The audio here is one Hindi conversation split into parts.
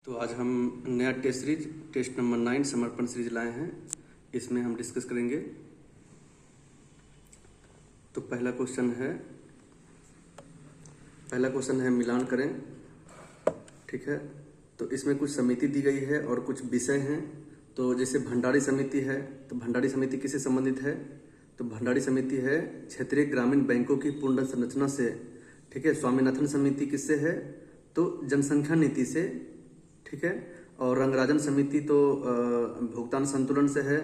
तो आज हम नया टेस्ट नंबर 9 समर्पण सीरीज लाए हैं। इसमें हम डिस्कस करेंगे। तो पहला क्वेश्चन है मिलान करें। ठीक है, तो इसमें कुछ समिति दी गई है और कुछ विषय हैं। तो जैसे भंडारी समिति है, तो भंडारी समिति किससे संबंधित है? तो भंडारी समिति है क्षेत्रीय ग्रामीण बैंकों की पूर्ण संरचना से। ठीक है, स्वामीनाथन समिति किससे है? तो जनसंख्या नीति से। ठीक है, और रंगराजन समिति तो भुगतान संतुलन से है,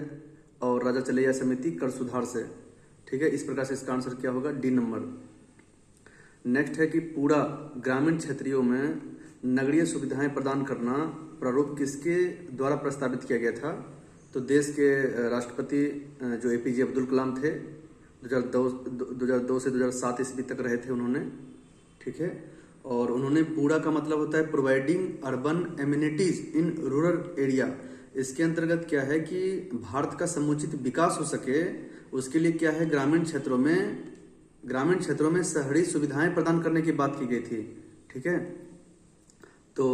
और राजा चलैया समिति कर सुधार से। ठीक है, इस प्रकार से इसका आंसर क्या होगा? D number. नेक्स्ट है कि पूरा ग्रामीण क्षेत्रों में नगरीय सुविधाएं प्रदान करना प्रारूप किसके द्वारा प्रस्तावित किया गया था? तो देश के राष्ट्रपति जो एपीजे अब्दुल कलाम थे, 2002 से 2007 ईस्वी तक रहे थे उन्होंने। ठीक है, और उन्होंने पूरा का मतलब होता है providing urban amenities in rural area. इसके अंतर्गत क्या है कि भारत का समुचित विकास हो सके, उसके लिए क्या है, ग्रामीण क्षेत्रों में शहरी सुविधाएं प्रदान करने की बात की गई थी। ठीक है, तो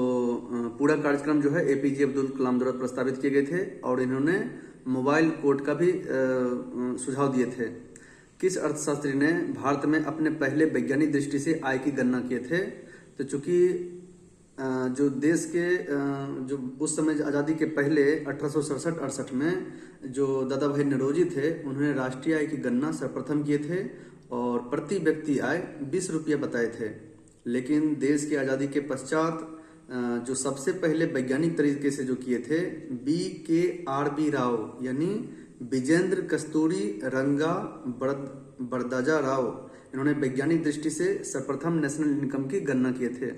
पूरा कार्यक्रम जो है एपीजे अब्दुल कलाम द्वारा प्रस्तावित किए गए थे, और इन्होंने मोबाइल कोड का भी सुझाव दिए थे। किस अर्थशास्त्री ने भारत में अपने पहले वैज्ञानिक दृष्टि से आय की गणना किए थे? तो चूंकि जो देश के जो उस समय आज़ादी के पहले 1867-68 में जो दादा भाई नौरोजी थे, उन्होंने राष्ट्रीय आय की गणना सर्वप्रथम किए थे और प्रति व्यक्ति आय 20 रुपया बताए थे। लेकिन देश की आज़ादी के पश्चात जो सबसे पहले वैज्ञानिक तरीके से जो किए थे, BKRB राव यानी विजेंद्र कस्तूरी रंगा बरदाजा राव, इन्होंने वैज्ञानिक दृष्टि से सर्वप्रथम नेशनल इनकम की गणना किए थे।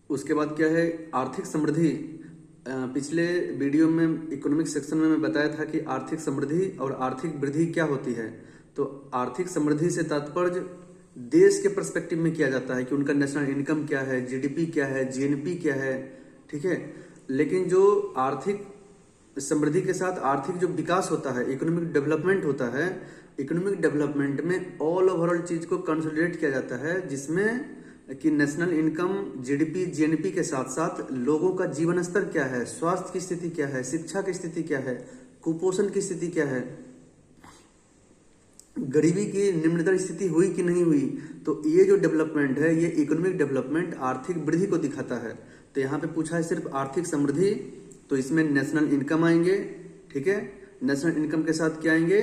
उसके बाद क्या है, आर्थिक समृद्धि। पिछले वीडियो में इकोनॉमिक सेक्शन में मैं बताया था कि आर्थिक समृद्धि और आर्थिक वृद्धि क्या होती है। तो आर्थिक समृद्धि से तात्पर्य देश के पर्सपेक्टिव में किया जाता है कि उनका नेशनल इनकम क्या है, जीडीपी क्या है, जीएनपी क्या है। ठीक है, लेकिन जो आर्थिक समृद्धि के साथ आर्थिक जो विकास होता है, इकोनॉमिक डेवलपमेंट होता है, इकोनॉमिक डेवलपमेंट में ऑल ओवरऑल चीज को कंसोलिडेट किया जाता है, जिसमें कि नेशनल इनकम, जीडीपी, जीएनपी के साथ साथ लोगों का जीवन स्तर क्या है, स्वास्थ्य की स्थिति क्या है, शिक्षा की स्थिति क्या है, कुपोषण की स्थिति क्या है, गरीबी की निम्नतर स्थिति हुई कि नहीं हुई। तो ये जो डेवलपमेंट है, ये इकोनॉमिक डेवलपमेंट आर्थिक वृद्धि को दिखाता है। तो यहाँ पे पूछा है सिर्फ आर्थिक समृद्धि, तो इसमें नेशनल इनकम आएंगे। ठीक है, नेशनल इनकम के साथ क्या आएंगे,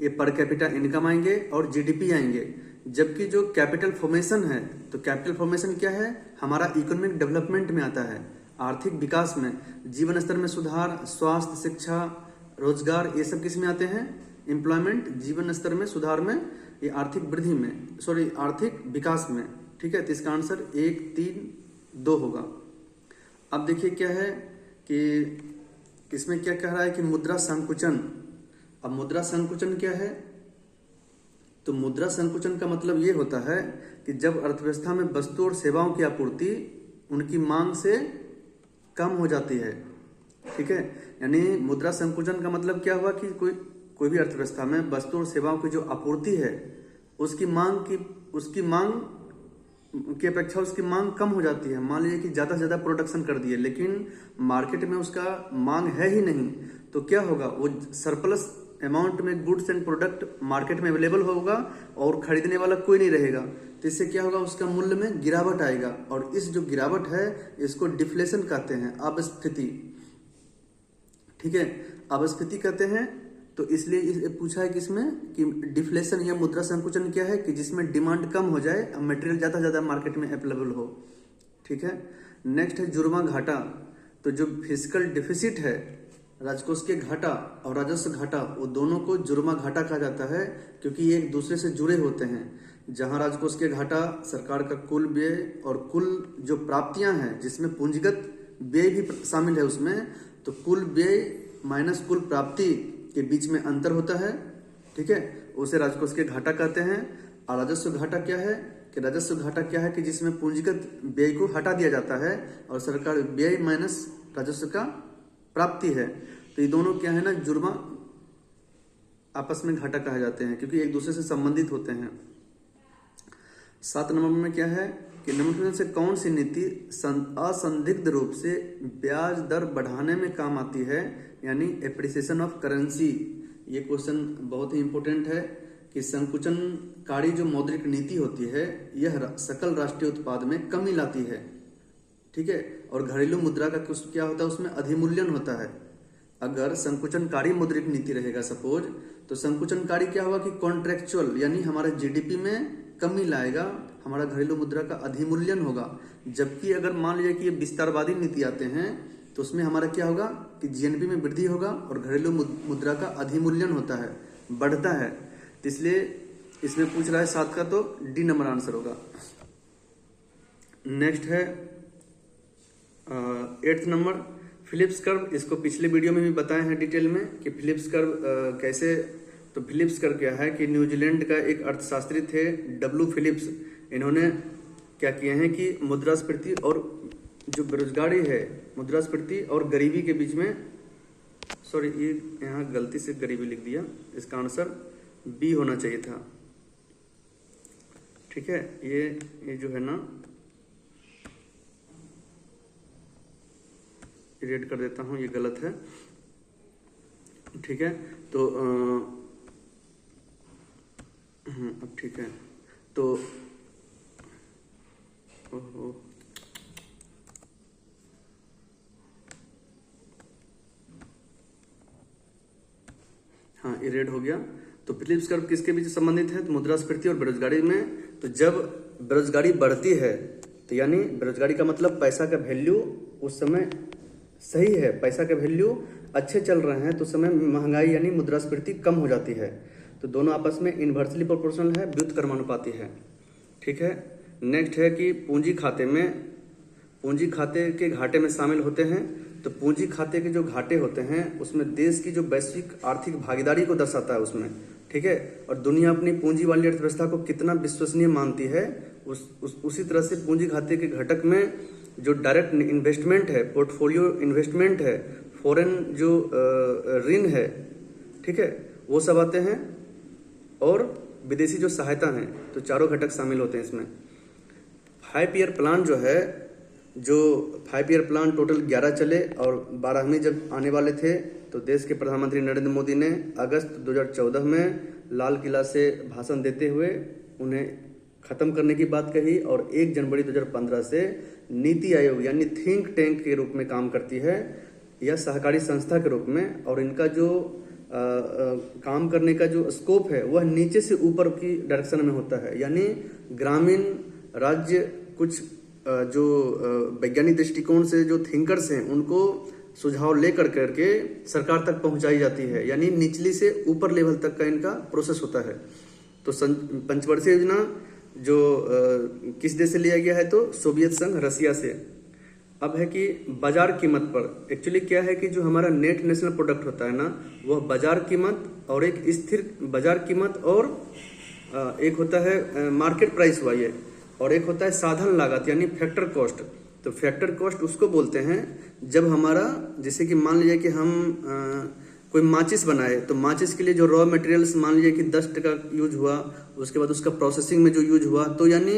ये पर कैपिटा इनकम आएंगे और जीडीपी आएंगे। जबकि जो कैपिटल फॉर्मेशन है, तो कैपिटल फॉर्मेशन क्या है, हमारा इकोनॉमिक डेवलपमेंट में आता है, आर्थिक विकास में, जीवन स्तर में सुधार, स्वास्थ्य, शिक्षा, रोजगार, ये सब किस में आते हैं? एम्प्लॉयमेंट, जीवन स्तर में सुधार में, ये आर्थिक वृद्धि में, आर्थिक विकास में। ठीक है, तो इसका आंसर 1, 3, 2 होगा। अब देखिए क्या है कि इसमें क्या कह रहा है कि मुद्रा संकुचन। अब मुद्रा संकुचन क्या है? तो मुद्रा संकुचन का मतलब ये होता है कि जब अर्थव्यवस्था में वस्तु और सेवाओं की आपूर्ति उनकी मांग से कम हो जाती है। ठीक है, यानी मुद्रा संकुचन का मतलब क्या हुआ कि कोई भी अर्थव्यवस्था में वस्तु और सेवाओं की जो आपूर्ति है, उसकी मांग की अपेक्षा उसकी मांग कम हो जाती है। मान लीजिए कि ज्यादा से ज्यादा प्रोडक्शन कर दिए, लेकिन मार्केट में उसका मांग है ही नहीं, तो क्या होगा, वो सरप्लस अमाउंट में गुड्स एंड प्रोडक्ट मार्केट में अवेलेबल होगा और खरीदने वाला कोई नहीं रहेगा। तो इससे क्या होगा, उसका मूल्य में गिरावट आएगा, और इस जो गिरावट है इसको डिफ्लेशन कहते हैं, अपस्फीति। ठीक है, अपस्फीति कहते हैं। तो इसलिए पूछा है कि इसमें कि डिफ्लेशन या मुद्रा संकुचन क्या है, कि जिसमें डिमांड कम हो जाए, मटेरियल ज्यादा से ज्यादा मार्केट में अवेलेबल हो। ठीक है, नेक्स्ट है जुर्मा घाटा। तो जो फिजिकल डिफिसिट है, राजकोष के घाटा और राजस्व घाटा, वो दोनों को जुर्मा घाटा कहा जाता है, क्योंकि ये एक दूसरे से जुड़े होते हैं। जहां राजकोष के घाटा सरकार का कुल व्यय और कुल जो प्राप्तियां हैं, जिसमें पूंजीगत व्यय भी शामिल है उसमें, तो कुल व्यय माइनस कुल प्राप्ति के बीच में अंतर होता है। ठीक है, उसे राजकोष के घाटा कहते हैं। और राजस्व घाटा क्या है, कि राजस्व घाटा क्या है कि जिसमें पूंजीगत व्यय को हटा दिया जाता है और सरकार व्यय माइनस राजस्व का प्राप्ति है। तो ये दोनों क्या है ना, जुर्मा आपस में घाटा कहा जाते हैं, क्योंकि एक दूसरे से संबंधित होते हैं। 7 नंबर में क्या है कि निम्नलिखित में से कौन सी नीति असंदिग्ध रूप से ब्याज दर बढ़ाने में काम आती है, यानी एप्रिसिएशन ऑफ करेंसी। ये क्वेश्चन बहुत ही इंपॉर्टेंट है कि संकुचनकारी जो मौद्रिक नीति होती है यह सकल राष्ट्रीय उत्पाद में कमी लाती है, ठीक है। और घरेलू मुद्रा का कुछ क्या होता है, उसमें अधिमूल्यन होता है। अगर संकुचनकारी मौद्रिक नीति रहेगा सपोज, तो संकुचनकारी क्या होगा कि कॉन्ट्रेक्चुअल, यानी हमारे जीडीपी में कमी लाएगा, हमारा घरेलू मुद्रा का अधिमूल्यन होगा। जबकि अगर मान लीजिए कि ये विस्तारवादी नीति आते हैं तो उसमें हमारा क्या होगा कि जीएनपी में वृद्धि होगा और घरेलू मुद्रा का अधिमूल्यन होता है, बढ़ता है। तो इसलिए इसमें पूछ रहा है 7 का, तो डी नंबर आंसर होगा। नेक्स्ट है 8th नंबर फिलिप्स कर्व। इसको पिछले वीडियो में भी बताए हैं डिटेल में कि फिलिप्स कर्व कैसे। तो फिलिप्स कर्व क्या है कि न्यूजीलैंड का एक अर्थशास्त्री थे डब्ल्यू फिलिप्स। इन्होंने क्या किए हैं कि मुद्रास्फीति और जो बेरोजगारी है, मुद्रास्फीति और गरीबी के बीच में, सॉरी ये यहाँ गलती से गरीबी लिख दिया, इसका आंसर बी होना चाहिए था, ठीक है। ये जो है ना, रेड कर देता हूं, ये गलत है, ठीक है। तो अब ठीक है। तो ओहो, हाँ ये रेड हो गया। तो फिलिप्स कर्व किसके बीच संबंधित है, तो मुद्रास्फीति और बेरोजगारी में। तो जब बेरोजगारी बढ़ती है तो यानी बेरोजगारी का मतलब पैसा का वैल्यू उस समय सही है, पैसा का वैल्यू अच्छे चल रहे हैं, तो समय महंगाई यानी मुद्रास्फीति कम हो जाती है। तो दोनों आपस में इन्वर्सली प्रोपोर्शनल है, व्युत्क्रमानुपाती है, ठीक है। नेक्स्ट है कि पूंजी खाते के घाटे में शामिल होते हैं। तो पूंजी खाते के जो घाटे होते हैं उसमें देश की जो वैश्विक आर्थिक भागीदारी को दर्शाता है उसमें, ठीक है। और दुनिया अपनी पूंजी वाली अर्थव्यवस्था को कितना विश्वसनीय मानती है, उसी तरह से पूंजी खाते के घटक में जो डायरेक्ट इन्वेस्टमेंट है, पोर्टफोलियो इन्वेस्टमेंट है, फॉरेन जो ऋण है, ठीक है, वो सब आते हैं। और विदेशी जो सहायता है, तो चारों घटक शामिल होते हैं इसमें। 5 ईयर प्लान जो है, जो 5 ईयर प्लान टोटल 11 चले और 12वें जब आने वाले थे तो देश के प्रधानमंत्री नरेंद्र मोदी ने अगस्त 2014 में लाल किला से भाषण देते हुए उन्हें खत्म करने की बात कही। और 1 जनवरी 2015 से नीति आयोग यानी थिंक टैंक के रूप में काम करती है या सहकारी संस्था के रूप में। और इनका जो काम करने का जो स्कोप है वह नीचे से ऊपर की डायरेक्शन में होता है, यानी ग्रामीण राज्य कुछ जो वैज्ञानिक दृष्टिकोण से जो थिंकर्स हैं उनको सुझाव लेकर करके सरकार तक पहुंचाई जाती है, यानी निचली से ऊपर लेवल तक का इनका प्रोसेस होता है। तो पंचवर्षीय योजना जो किस देश से लिया गया है, तो सोवियत संघ रसिया से। अब है कि बाजार कीमत पर एक्चुअली क्या है कि जो हमारा नेट नेशनल प्रोडक्ट होता है ना, वह बाजार कीमत और एक स्थिर बाजार कीमत और एक होता है मार्केट प्राइस हुआ ये, और एक होता है साधन लागत यानी फैक्टर कॉस्ट। तो फैक्टर कॉस्ट उसको बोलते हैं जब हमारा, जैसे कि मान लीजिए कि हम कोई माचिस बनाए, तो माचिस के लिए जो रॉ मटेरियल्स मान लीजिए कि 10 टका यूज हुआ, उसके बाद उसका प्रोसेसिंग में जो यूज हुआ, तो यानी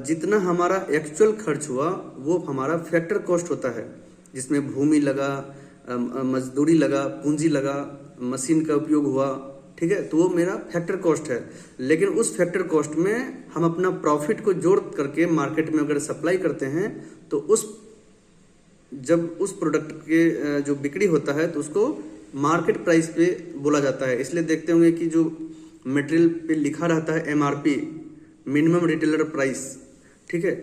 जितना हमारा एक्चुअल खर्च हुआ वो हमारा फैक्टर कॉस्ट होता है, जिसमें भूमि लगा, मजदूरी लगा, पूंजी लगा, मशीन का उपयोग हुआ, ठीक है, तो वो मेरा फैक्टर कॉस्ट है। लेकिन उस फैक्टर कॉस्ट में हम अपना प्रॉफिट को जोड़ करके मार्केट में अगर सप्लाई करते हैं तो जब उस प्रोडक्ट के जो बिक्री होता है तो उसको मार्केट प्राइस पे बोला जाता है। इसलिए देखते होंगे कि जो मटेरियल पे लिखा रहता है MRP, मिनिमम रिटेलर प्राइस, ठीक है।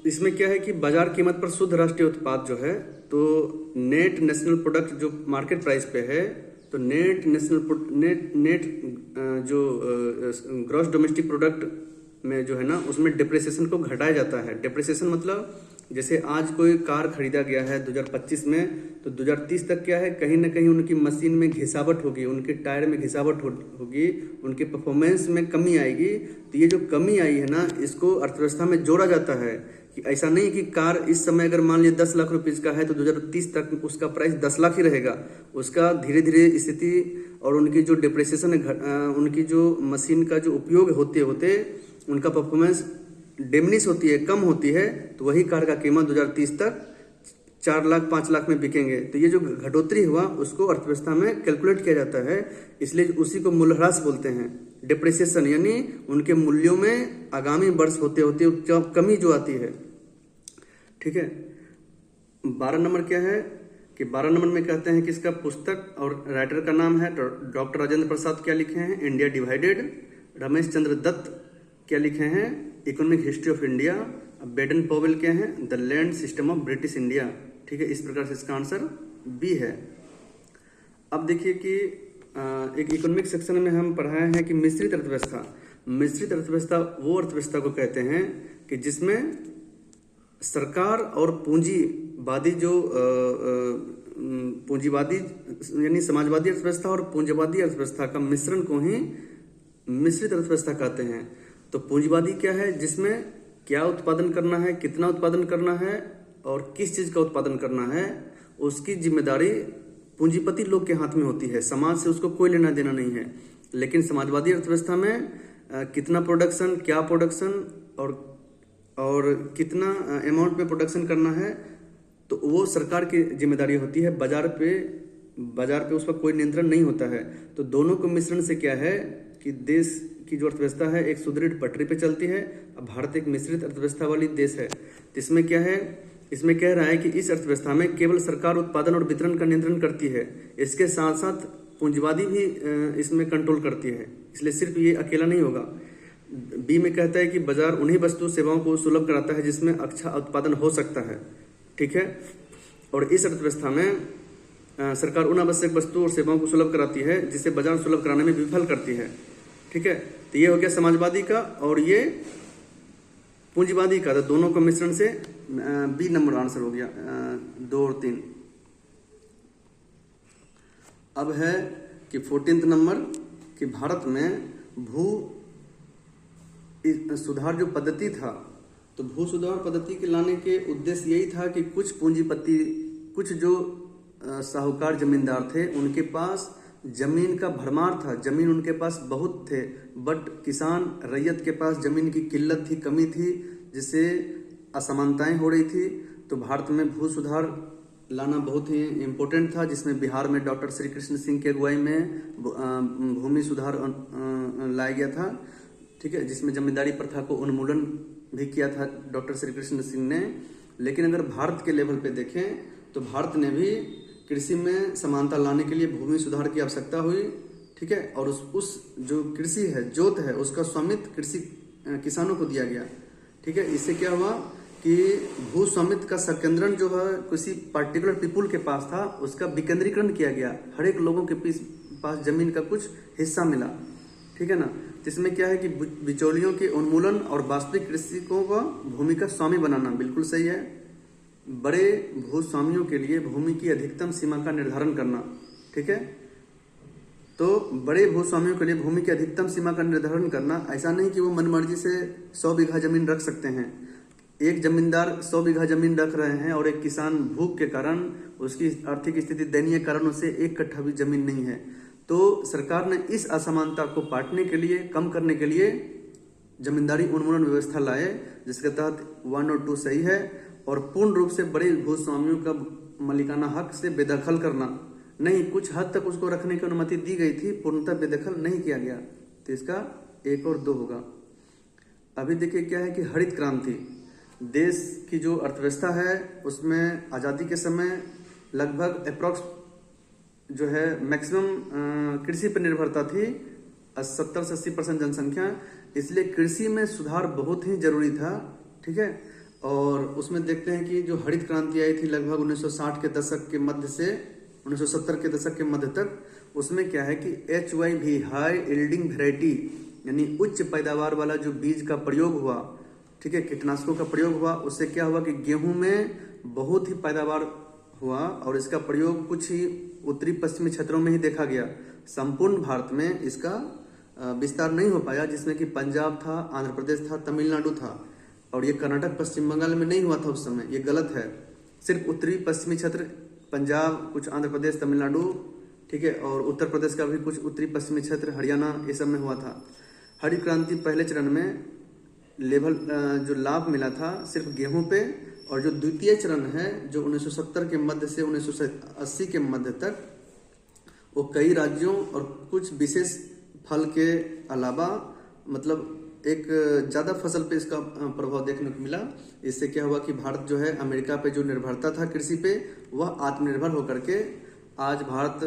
इसमें क्या है कि बाजार कीमत पर शुद्ध राष्ट्रीय उत्पाद जो है, तो नेट नेशनल प्रोडक्ट जो मार्केट प्राइस पे है, तो नेट जो ग्रॉस डोमेस्टिक प्रोडक्ट में जो है ना, उसमें डिप्रिसिएशन को घटाया जाता है। डिप्रिसिएशन मतलब जैसे आज कोई कार खरीदा गया है 2025 में, तो 2030 तक क्या है, कहीं ना कहीं उनकी मशीन में घिसावट होगी, उनके टायर में घिसावट होगी, उनके परफॉर्मेंस में कमी आएगी। तो ये जो कमी आई है ना, इसको अर्थव्यवस्था में जोड़ा जाता है कि ऐसा नहीं कि कार इस समय अगर मान लीजिए 10 लाख रुपीज का है तो 2030 तक उसका प्राइस 10 लाख ही रहेगा। उसका धीरे धीरे स्थिति और उनकी जो डिप्रिसिएशन है, उनकी जो मशीन का जो उपयोग होते होते उनका परफॉर्मेंस डिमिनिश होती है, कम होती है, तो वही कार का कीमत 2030 तक 4 लाख 5 लाख में बिकेंगे। तो ये जो घटोतरी हुआ उसको अर्थव्यवस्था में कैलकुलेट किया जाता है, इसलिए उसी को मूल्यह्रास बोलते हैं। डिप्रिसिएशन यानी उनके मूल्यों में आगामी वर्ष होते होते कमी जो आती है। ठीक है, 12 नंबर क्या है कि 12 नंबर में कहते हैं कि इसका पुस्तक और राइटर का नाम है डॉक्टर राजेंद्र प्रसाद क्या लिखे हैं, इंडिया डिवाइडेड। रमेश चंद्र दत्त क्या लिखे हैं, economic history of India. Baden Powell क्या है, the land system of British India. ठीक है, इस प्रकार से इसका आंसर बी है। अब देखिए कि एक इकोनॉमिक सेक्शन में हम पढ़ाए हैं कि मिश्रित अर्थव्यवस्था। मिश्रित अर्थव्यवस्था वो अर्थव्यवस्था को कहते हैं कि जिसमें सरकार और पूंजीवादी जो पूंजीवादी यानी समाजवादी अर्थव्यवस्था और पूंजीवादी अर्थव्यवस्था का मिश्रण को ही मिश्रित अर्थव्यवस्था कहते हैं। तो पूंजीवादी क्या है, जिसमें क्या उत्पादन करना है, कितना उत्पादन करना है और किस चीज का उत्पादन करना है, उसकी जिम्मेदारी पूंजीपति लोग के हाथ में होती है, समाज से उसको कोई लेना देना नहीं है। लेकिन समाजवादी अर्थव्यवस्था में कितना प्रोडक्शन, क्या प्रोडक्शन और कितना अमाउंट में प्रोडक्शन करना है, तो वो सरकार की जिम्मेदारी होती है। बाजार पे उस पर कोई नियंत्रण नहीं होता है। तो दोनों को मिश्रण से क्या है कि देश की जो अर्थव्यवस्था है एक सुदृढ़ पटरी पे चलती है। अब भारत एक मिश्रित अर्थव्यवस्था वाली देश है। तो इसमें क्या है, इसमें कह रहा है कि इस अर्थव्यवस्था में केवल सरकार उत्पादन और वितरण का नियंत्रण करती है, इसके साथ साथ पूंजीवादी भी इसमें कंट्रोल करती है, इसलिए सिर्फ ये अकेला नहीं होगा। बी में कहता है कि बाजार उन्हीं वस्तु सेवाओं को सुलभ कराता है जिसमें अच्छा उत्पादन हो सकता है। ठीक है, और इस अर्थव्यवस्था में सरकार उन आवश्यक वस्तु और सेवाओं को सुलभ कराती है जिसे बाजार सुलभ कराने में विफल करती है। ठीक है, तो ये हो गया समाजवादी का और ये पूंजीवादी का। तो दोनों का मिश्रण से बी नंबर आंसर हो गया, 2 और 3। अब है कि 14th नंबर कि भारत में भू सुधार जो पद्धति था, तो भू सुधार पद्धति के लाने के उद्देश्य यही था कि कुछ पूंजीपति, कुछ जो साहूकार जमींदार थे, उनके पास जमीन का भरमार था, जमीन उनके पास बहुत थे, बट किसान रैयत के पास जमीन की किल्लत थी, कमी थी, जिससे असमानताएं हो रही थी। तो भारत में भू सुधार लाना बहुत ही इम्पोर्टेंट था, जिसमें बिहार में डॉक्टर श्री कृष्ण सिंह की अगुवाई में भूमि सुधार लाया गया था। ठीक है, जिसमें जमींदारी प्रथा को उन्मूलन भी किया था डॉक्टर श्री कृष्ण सिंह ने। लेकिन अगर भारत के लेवल पे देखें तो भारत ने भी कृषि में समानता लाने के लिए भूमि सुधार की आवश्यकता हुई। ठीक है, और उस जो कृषि है, जोत है, उसका स्वामित्व कृषि किसानों को दिया गया। ठीक है, इससे क्या हुआ कि भू स्वामित्व का संकेंद्रण जो है किसी पार्टिकुलर पीपुल के पास था, उसका विकेंद्रीकरण किया गया, हर एक लोगों के पास जमीन का कुछ हिस्सा मिला। ठीक है ना, जिसमें क्या है कि बिचौलियों के उन्मूलन और वास्तविक कृषकों को भूमि का स्वामी बनाना। बिल्कुल सही है, बड़े भूस्वामियों के लिए भूमि की अधिकतम सीमा का निर्धारण करना। ठीक है, तो बड़े भूस्वामियों के लिए भूमि की अधिकतम सीमा का निर्धारण करना, ऐसा नहीं कि वो मनमर्जी से 100 बीघा जमीन रख सकते हैं। एक जमींदार 100 बीघा जमीन रख रहे हैं और एक किसान भूख के कारण, उसकी आर्थिक स्थिति दयनीय कारण उसे 1 कट्ठा भी जमीन नहीं है। तो सरकार ने इस असमानता को पाटने के लिए, कम करने के लिए जमींदारी उन्मूलन व्यवस्था लाए, जिसके तहत 1 और 2 सही है। और पूर्ण रूप से बड़े भूस्वामियों का मालिकाना हक से बेदखल करना नहीं, कुछ हद तक उसको रखने की अनुमति दी गई थी, पूर्णतः बेदखल नहीं किया गया। तो इसका 1 और 2 होगा। अभी देखिए क्या है कि हरित क्रांति, देश की जो अर्थव्यवस्था है उसमें आज़ादी के समय लगभग अप्रॉक्स जो है मैक्सिमम कृषि पर निर्भरता थी, 70 से 80% जनसंख्या, इसलिए कृषि में सुधार बहुत ही जरूरी था। ठीक है, और उसमें देखते हैं कि जो हरित क्रांति आई थी लगभग 1960 के दशक के मध्य से 1970 के दशक के मध्य तक, उसमें क्या है कि HYV हाई यील्डिंग वैरायटी यानी उच्च पैदावार वाला जो बीज का प्रयोग हुआ, ठीक है, कीटनाशकों का प्रयोग हुआ, उससे क्या हुआ कि गेहूं में बहुत ही पैदावार हुआ और इसका प्रयोग कुछ ही उत्तरी पश्चिमी क्षेत्रों में ही देखा गया। संपूर्ण भारत में इसका विस्तार नहीं हो पाया, जिसमें कि पंजाब था, आंध्र प्रदेश था, तमिलनाडु था, और ये कर्नाटक पश्चिम बंगाल में नहीं हुआ था उस समय। ये गलत है, सिर्फ उत्तरी पश्चिमी क्षेत्र, पंजाब, कुछ आंध्र प्रदेश, तमिलनाडु, ठीक है, और उत्तर प्रदेश का भी कुछ उत्तरी पश्चिमी क्षेत्र, हरियाणा, ये सब में हुआ था। हरित क्रांति पहले चरण में लेवल जो लाभ मिला था सिर्फ गेहूं पे, और जो द्वितीय चरण है जो 1970 के मध्य से 1980 के मध्य तक, वो कई राज्यों और कुछ विशेष फल के अलावा मतलब एक ज़्यादा फसल पे इसका प्रभाव देखने को मिला। इससे क्या हुआ कि भारत जो है अमेरिका पे जो निर्भरता था कृषि पे, वह आत्मनिर्भर होकर के आज भारत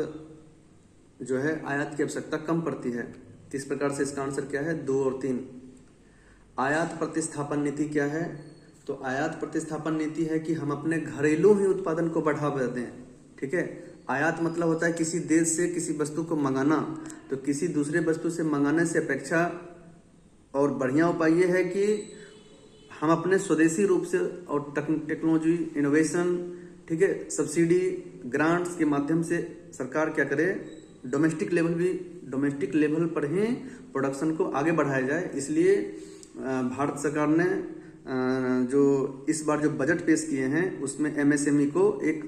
जो है आयात की आवश्यकता कम पड़ती है। इस प्रकार से इसका आंसर क्या है, 2 और 3। आयात प्रतिस्थापन नीति क्या है? तो आयात प्रतिस्थापन नीति है कि हम अपने घरेलू ही उत्पादन को बढ़ावा दें। ठीक है, आयात मतलब होता है किसी देश से किसी वस्तु को मंगाना, तो किसी दूसरे वस्तु से मंगाने से अपेक्षा और बढ़िया उपाय ये है कि हम अपने स्वदेशी रूप से और टेक्नोलॉजी इनोवेशन, ठीक है, सब्सिडी ग्रांट्स के माध्यम से सरकार क्या करे, डोमेस्टिक लेवल पर ही प्रोडक्शन को आगे बढ़ाया जाए। इसलिए भारत सरकार ने जो इस बार जो बजट पेश किए हैं उसमें एमएसएमई को एक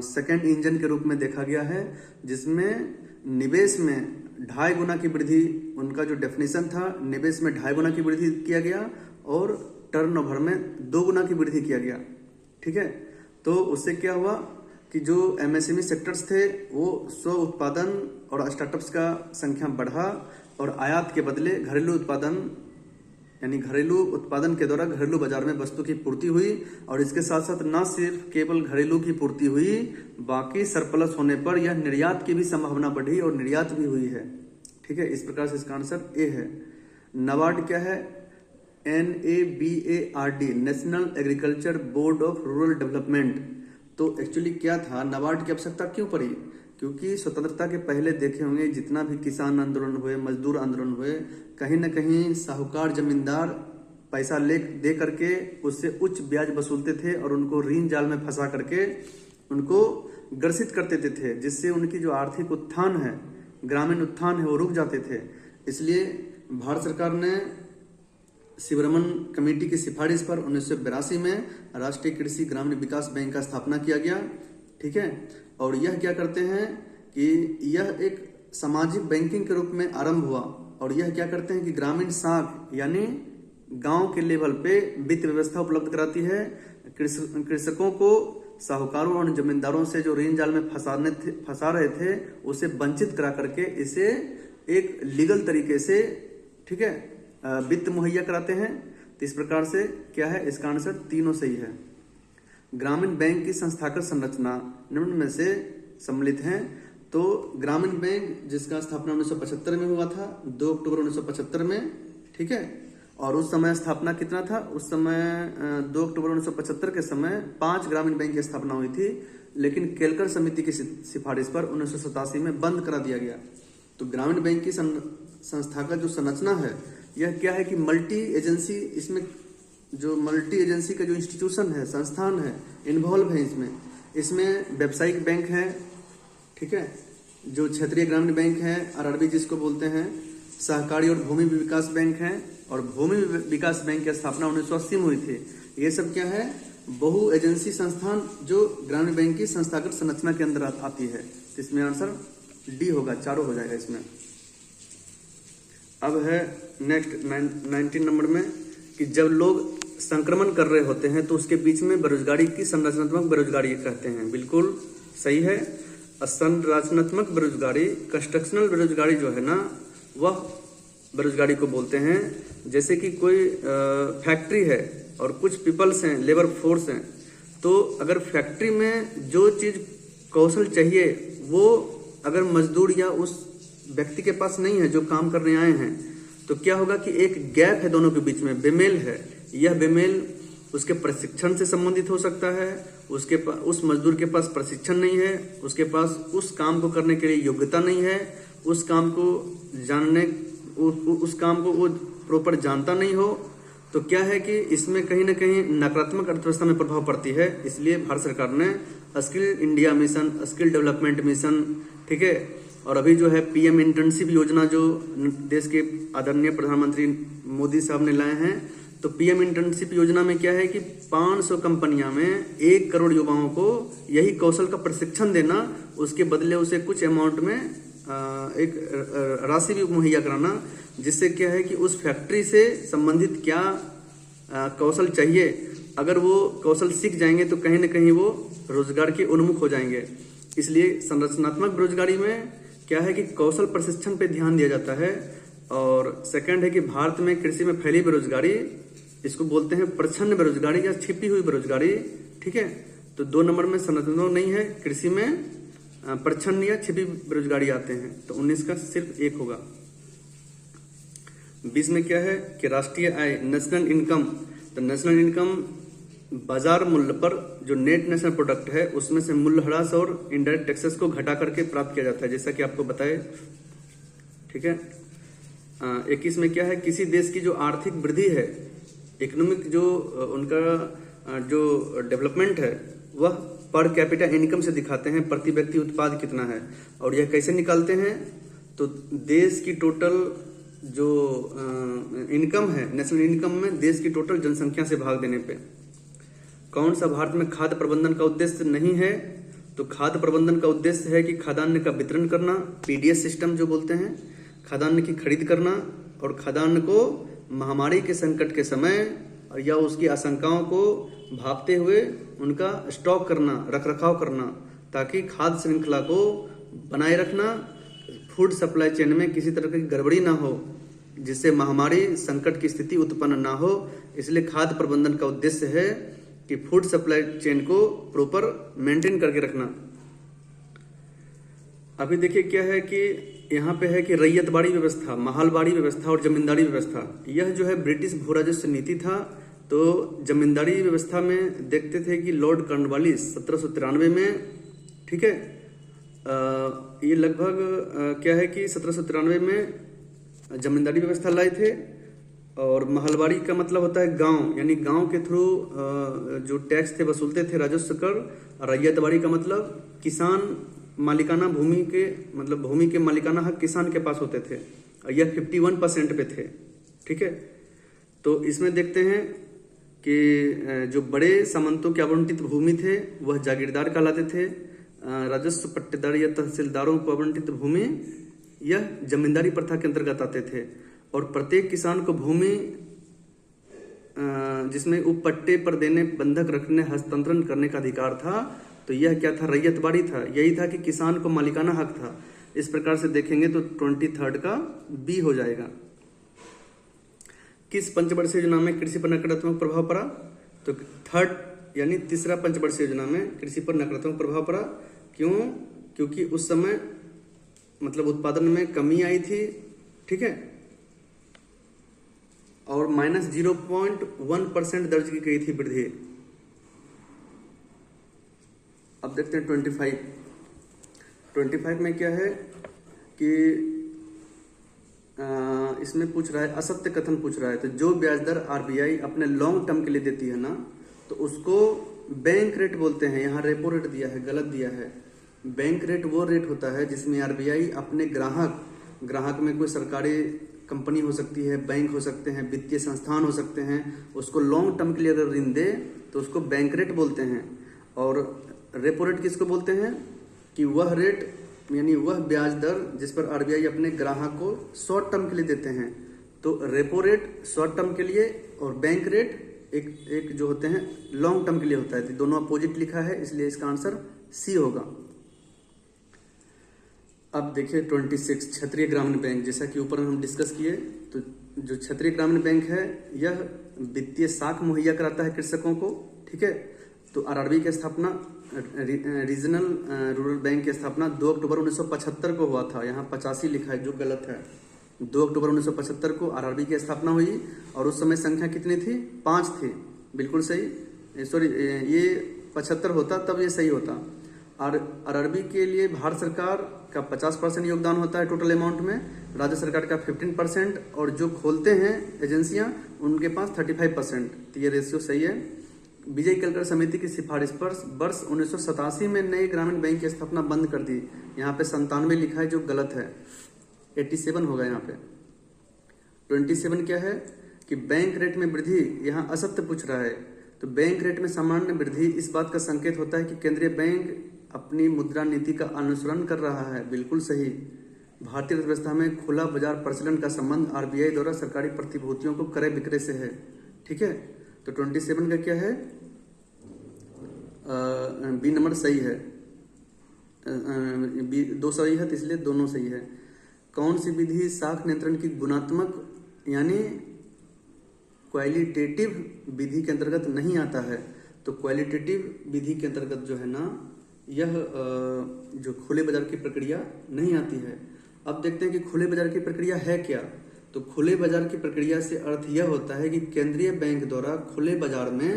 सेकंड इंजन के रूप में देखा गया है, जिसमें निवेश में 2.5 गुना की वृद्धि, उनका जो डेफिनेशन था, निवेश में 2.5 गुना की वृद्धि किया गया और टर्नओवर में 2 गुना की वृद्धि किया गया। ठीक है, तो उससे क्या हुआ कि जो एमएसएमई सेक्टर्स थे वो स्व उत्पादन और स्टार्टअप्स का संख्या बढ़ा, और आयात के बदले घरेलू उत्पादन, यानी घरेलू उत्पादन के द्वारा घरेलू बाजार में वस्तु की पूर्ति हुई। और इसके साथ साथ न सिर्फ केवल घरेलू की पूर्ति हुई, बाकी सरप्लस होने पर यह निर्यात की भी संभावना बढ़ी और निर्यात भी हुई है। ठीक है, इस प्रकार से इसका आंसर ए है। नाबार्ड क्या है? NABARD, national agriculture board of rural development. तो एक्चुअली क्या था, नाबार्ड की आवश्यकता क्यों पड़ी? क्योंकि स्वतंत्रता के पहले देखे होंगे जितना भी किसान आंदोलन हुए, मजदूर आंदोलन हुए, कहीं न कहीं साहूकार जमींदार पैसा दे करके उससे उच्च ब्याज वसूलते थे और उनको ऋण जाल में फंसा करके उनको ग्रसित करते थे, जिससे उनकी जो आर्थिक उत्थान है, ग्रामीण उत्थान है, वो रुक जाते थे। इसलिए भारत सरकार ने शिवरमन कमेटी की सिफारिश पर 1982 में राष्ट्रीय कृषि ग्रामीण विकास बैंक का स्थापना किया गया। ठीक है, और यह क्या करते हैं कि यह एक सामाजिक बैंकिंग के रूप में आरंभ हुआ, और यह क्या करते हैं कि ग्रामीण शाख यानी गांव के लेवल पे वित्त व्यवस्था उपलब्ध कराती है। कृषकों को साहूकारों और जमींदारों से जो ऋण जाल में फंसा रहे थे उसे वंचित करा करके इसे एक लीगल तरीके से, ठीक है, वित्त मुहैया कराते हैं। तो इस प्रकार से क्या है, इसका आंसर तीनों सही है। ग्रामीण बैंक की संस्थागत संरचना निम्न में से सम्मिलित हैं। तो ग्रामीण बैंक जिसका स्थापना 1975 में हुआ था, 2 अक्टूबर 1975 में। ठीक है, और उस समय स्थापना कितना था, उस समय 2 अक्टूबर 1975 के समय 5 ग्रामीण बैंक की स्थापना हुई थी, लेकिन केलकर समिति की सिफारिश पर 1987 में बंद करा दिया गया। तो ग्रामीण बैंक की संस्थागत जो संरचना है यह क्या है कि मल्टी एजेंसी, इसमें जो मल्टी एजेंसी का जो इंस्टीट्यूशन है, संस्थान है, इन्वॉल्व है इसमें व्यावसायिक बैंक है, ठीक है, जो क्षेत्रीय ग्रामीण बैंक है, आरआरबी जिसको बोलते हैं, सहकारी और भूमि विकास बैंक है, और भूमि विकास बैंक की स्थापना 1980 में हुई थी। ये सब क्या है, बहु एजेंसी संस्थान जो ग्रामीण बैंक की संस्थागत संरचना के अंदर आती है। इसमें आंसर डी होगा, चारों हो जाएगा इसमें। अब है नेक्स्ट 19 नंबर में कि जब लोग संक्रमण कर रहे होते हैं तो उसके बीच में बेरोजगारी की संरचनात्मक बेरोजगारी कहते हैं। बिल्कुल सही है। संरचनात्मक बेरोजगारी, कंस्ट्रक्शनल बेरोजगारी जो है ना, वह बेरोजगारी को बोलते हैं। जैसे कि कोई फैक्ट्री है और कुछ पीपल्स हैं, लेबर फोर्स हैं, तो अगर फैक्ट्री में जो चीज कौशल चाहिए वो अगर मजदूर या उस व्यक्ति के पास नहीं है जो काम करने आए हैं, तो क्या होगा कि एक गैप है दोनों के बीच में, बेमेल है। यह बेमेल उसके प्रशिक्षण से संबंधित हो सकता है, उस मजदूर के पास प्रशिक्षण नहीं है, उसके पास उस काम को करने के लिए योग्यता नहीं है, उस काम को वो प्रॉपर जानता नहीं हो, तो क्या है कि इसमें कहीं ना कहीं नकारात्मक अर्थव्यवस्था में प्रभाव पड़ती है। इसलिए भारत सरकार ने skill India mission, skill development mission, ठीक है, और अभी जो है पीएम इंटर्नशिप योजना जो देश के आदरणीय प्रधानमंत्री मोदी साहब ने लाए हैं, तो पीएम इंटर्नशिप योजना में क्या है कि 500 कंपनियां में 1 करोड़ युवाओं को यही कौशल का प्रशिक्षण देना, उसके बदले उसे कुछ अमाउंट में एक राशि भी मुहैया कराना। जिससे क्या है कि उस फैक्ट्री से संबंधित क्या कौशल चाहिए, अगर वो कौशल सीख जाएंगे तो कहीं ना कहीं वो रोजगार के उन्मुख हो जाएंगे। इसलिए संरचनात्मक बेरोजगारी में क्या है कि कौशल प्रशिक्षण पे ध्यान दिया जाता है। और सेकंड है कि भारत में कृषि में फैली बेरोजगारी, इसको बोलते हैं प्रच्छन्न बेरोजगारी या छिपी हुई बेरोजगारी। ठीक है, तो 2 नंबर में संरचनात्मक नहीं है, कृषि में प्रच्छन्न या छिपी बेरोजगारी आते हैं, तो 19 का सिर्फ 1 होगा। 20 में क्या है कि राष्ट्रीय आय नेशनल इनकम, तो नेशनल इनकम बाजार मूल्य पर जो नेट नेशनल प्रोडक्ट है उसमें से मूल्यह्रास और इनडायरेक्ट टैक्सेस को घटा करके प्राप्त किया जाता है, जैसा कि आपको बताए। ठीक है, 21 में क्या है, किसी देश की जो आर्थिक वृद्धि है, इकोनॉमिक जो उनका जो डेवलपमेंट है वह पर कैपिटा इनकम से दिखाते हैं, प्रति व्यक्ति उत्पाद कितना है। और यह कैसे निकालते हैं, तो देश की टोटल जो इनकम है, नेशनल इनकम में देश की टोटल जनसंख्या से भाग देने पे। कौन सा भारत में खाद्य प्रबंधन का उद्देश्य नहीं है, तो खाद्य प्रबंधन का उद्देश्य है कि खाद्यान्न का वितरण करना, पीडीएस सिस्टम जो बोलते हैं, खाद्यान्न की खरीद करना और खाद्यान्न को महामारी के संकट के समय या उसकी आशंकाओं को भांपते हुए उनका स्टॉक करना, रखरखाव करना, ताकि खाद्य श्रृंखला को बनाए रखना, फूड सप्लाई चेन में किसी तरह की गड़बड़ी ना हो, जिससे महामारी संकट की स्थिति उत्पन्न ना हो। इसलिए खाद्य प्रबंधन का उद्देश्य है कि फूड सप्लाई चेन को प्रॉपर मेंटेन करके रखना। अभी देखिए क्या है कि यहाँ पे है कि रैयतबाड़ी व्यवस्था, महालबाड़ी व्यवस्था और जमींदारी व्यवस्था। यह जो है ब्रिटिश भू राजस्व नीति था। तो जमींदारी व्यवस्था में देखते थे कि लॉर्ड कॉर्नवालिस 1793 में, ठीक है, ये लगभग क्या है कि 1793 में जमींदारी व्यवस्था लाए थे। और महलबाड़ी का मतलब होता है गांव, यानी गांव के थ्रू जो टैक्स थे वसूलते थे, राजस्व कर। रैयतबाड़ी का मतलब किसान मालिकाना भूमि के, मतलब भूमि के मालिकाना हक किसान के पास होते थे, और यह 51% पे थे। ठीक है, तो इसमें देखते हैं कि जो बड़े सामंतों के आवंटित भूमि थे वह जागीरदार कहलाते थे। राजस्व पट्टेदार या तहसीलदारों को आवंटित भूमि यह जमींदारी प्रथा के अंतर्गत आते थे। और प्रत्येक किसान को भूमि जिसमें उपपट्टे पर देने, बंधक रखने, हस्तांतरण करने का अधिकार था। तो यह क्या था, रैयतबाड़ी था। यही था कि किसान को मालिकाना हक था। इस प्रकार से देखेंगे तो 23 का बी हो जाएगा। किस पंचवर्षीय योजना में कृषि पर नकारात्मक प्रभाव पड़ा, तो थर्ड यानी तीसरा पंचवर्षीय योजना में कृषि पर नकारात्मक प्रभाव पड़ा। क्यों, क्योंकि उस समय मतलब उत्पादन में कमी आई थी। ठीक है, और -0.1% दर्ज की गई थी वृद्धि। अब देखते हैं 25 में क्या है कि इसमें पूछ रहा है, असत्य कथन पूछ रहा है। तो जो ब्याज दर आरबीआई अपने लॉन्ग टर्म के लिए देती है ना, तो उसको बैंक रेट बोलते हैं। यहाँ रेपो रेट दिया है, गलत दिया है। बैंक रेट वो रेट होता है जिसमें आरबीआई अपने ग्राहक में कोई सरकारी कंपनी हो सकती है, बैंक हो सकते हैं, वित्तीय संस्थान हो सकते हैं, उसको लॉन्ग टर्म के लिए अगर ऋण दे तो उसको बैंक रेट बोलते हैं। और रेपो रेट किसको बोलते हैं, कि वह रेट यानी वह ब्याज दर जिस पर आरबीआई अपने ग्राहक को शॉर्ट टर्म के लिए देते हैं। तो रेपो रेट शॉर्ट टर्म के लिए और बैंक रेट एक जो होते हैं लॉन्ग टर्म के लिए होता है। तो दोनों अपोजिट लिखा है, इसलिए इसका आंसर सी होगा। अब देखिए 26 क्षेत्रीय ग्रामीण बैंक, जैसा कि ऊपर हम डिस्कस किए। तो जो क्षेत्रीय ग्रामीण बैंक है यह वित्तीय साख मुहैया कराता है कृषकों को। ठीक है, तो आरआरबी की स्थापना, रीजनल रूरल बैंक की स्थापना 2 अक्टूबर 1975 को हुआ था। यहाँ 85 लिखा है जो गलत है। 2 अक्टूबर 1975 को आरआरबी की स्थापना हुई और उस समय संख्या कितनी थी, 5 थी। बिल्कुल सही, सॉरी ये 75 होता तब ये सही होता। और आरआरबी के लिए भारत सरकार का 50% योगदान होता है टोटल अमाउंट में, राज्य सरकार का 15% और जो खोलते हैं एजेंसियां उनके पास 35%। तो ये रेशियो सही है। विजय केलकर समिति की सिफारिश पर वर्ष 1987 में नए ग्रामीण बैंक की स्थापना बंद कर दी। यहाँ पे 97 लिखा है जो गलत है, 87 होगा यहाँ पे। 27 क्या है कि बैंक रेट में वृद्धि, यहाँ असत्य पूछ रहा है। तो बैंक रेट में सामान्य वृद्धि इस बात का संकेत होता है कि केंद्रीय बैंक अपनी मुद्रा नीति का अनुसरण कर रहा है। बिल्कुल सही, भारतीय अर्थव्यवस्था में खुला बाजार प्रचलन का संबंध आरबीआई द्वारा सरकारी प्रतिभूतियों को क्रय विक्रय से है। ठीक है, तो 27 का क्या है, बी नंबर सही है, बी दो सही है, तो इसलिए दोनों सही है। कौन सी विधि साख नियंत्रण की गुणात्मक यानी क्वालिटेटिव विधि के अंतर्गत नहीं आता है? तो क्वालिटेटिव विधि के अंतर्गत जो है ना, यह जो खुले बाजार की प्रक्रिया नहीं आती है। अब देखते हैं कि खुले बाजार की प्रक्रिया है क्या। तो खुले बाजार की प्रक्रिया से अर्थ यह होता है कि केंद्रीय बैंक द्वारा खुले बाजार में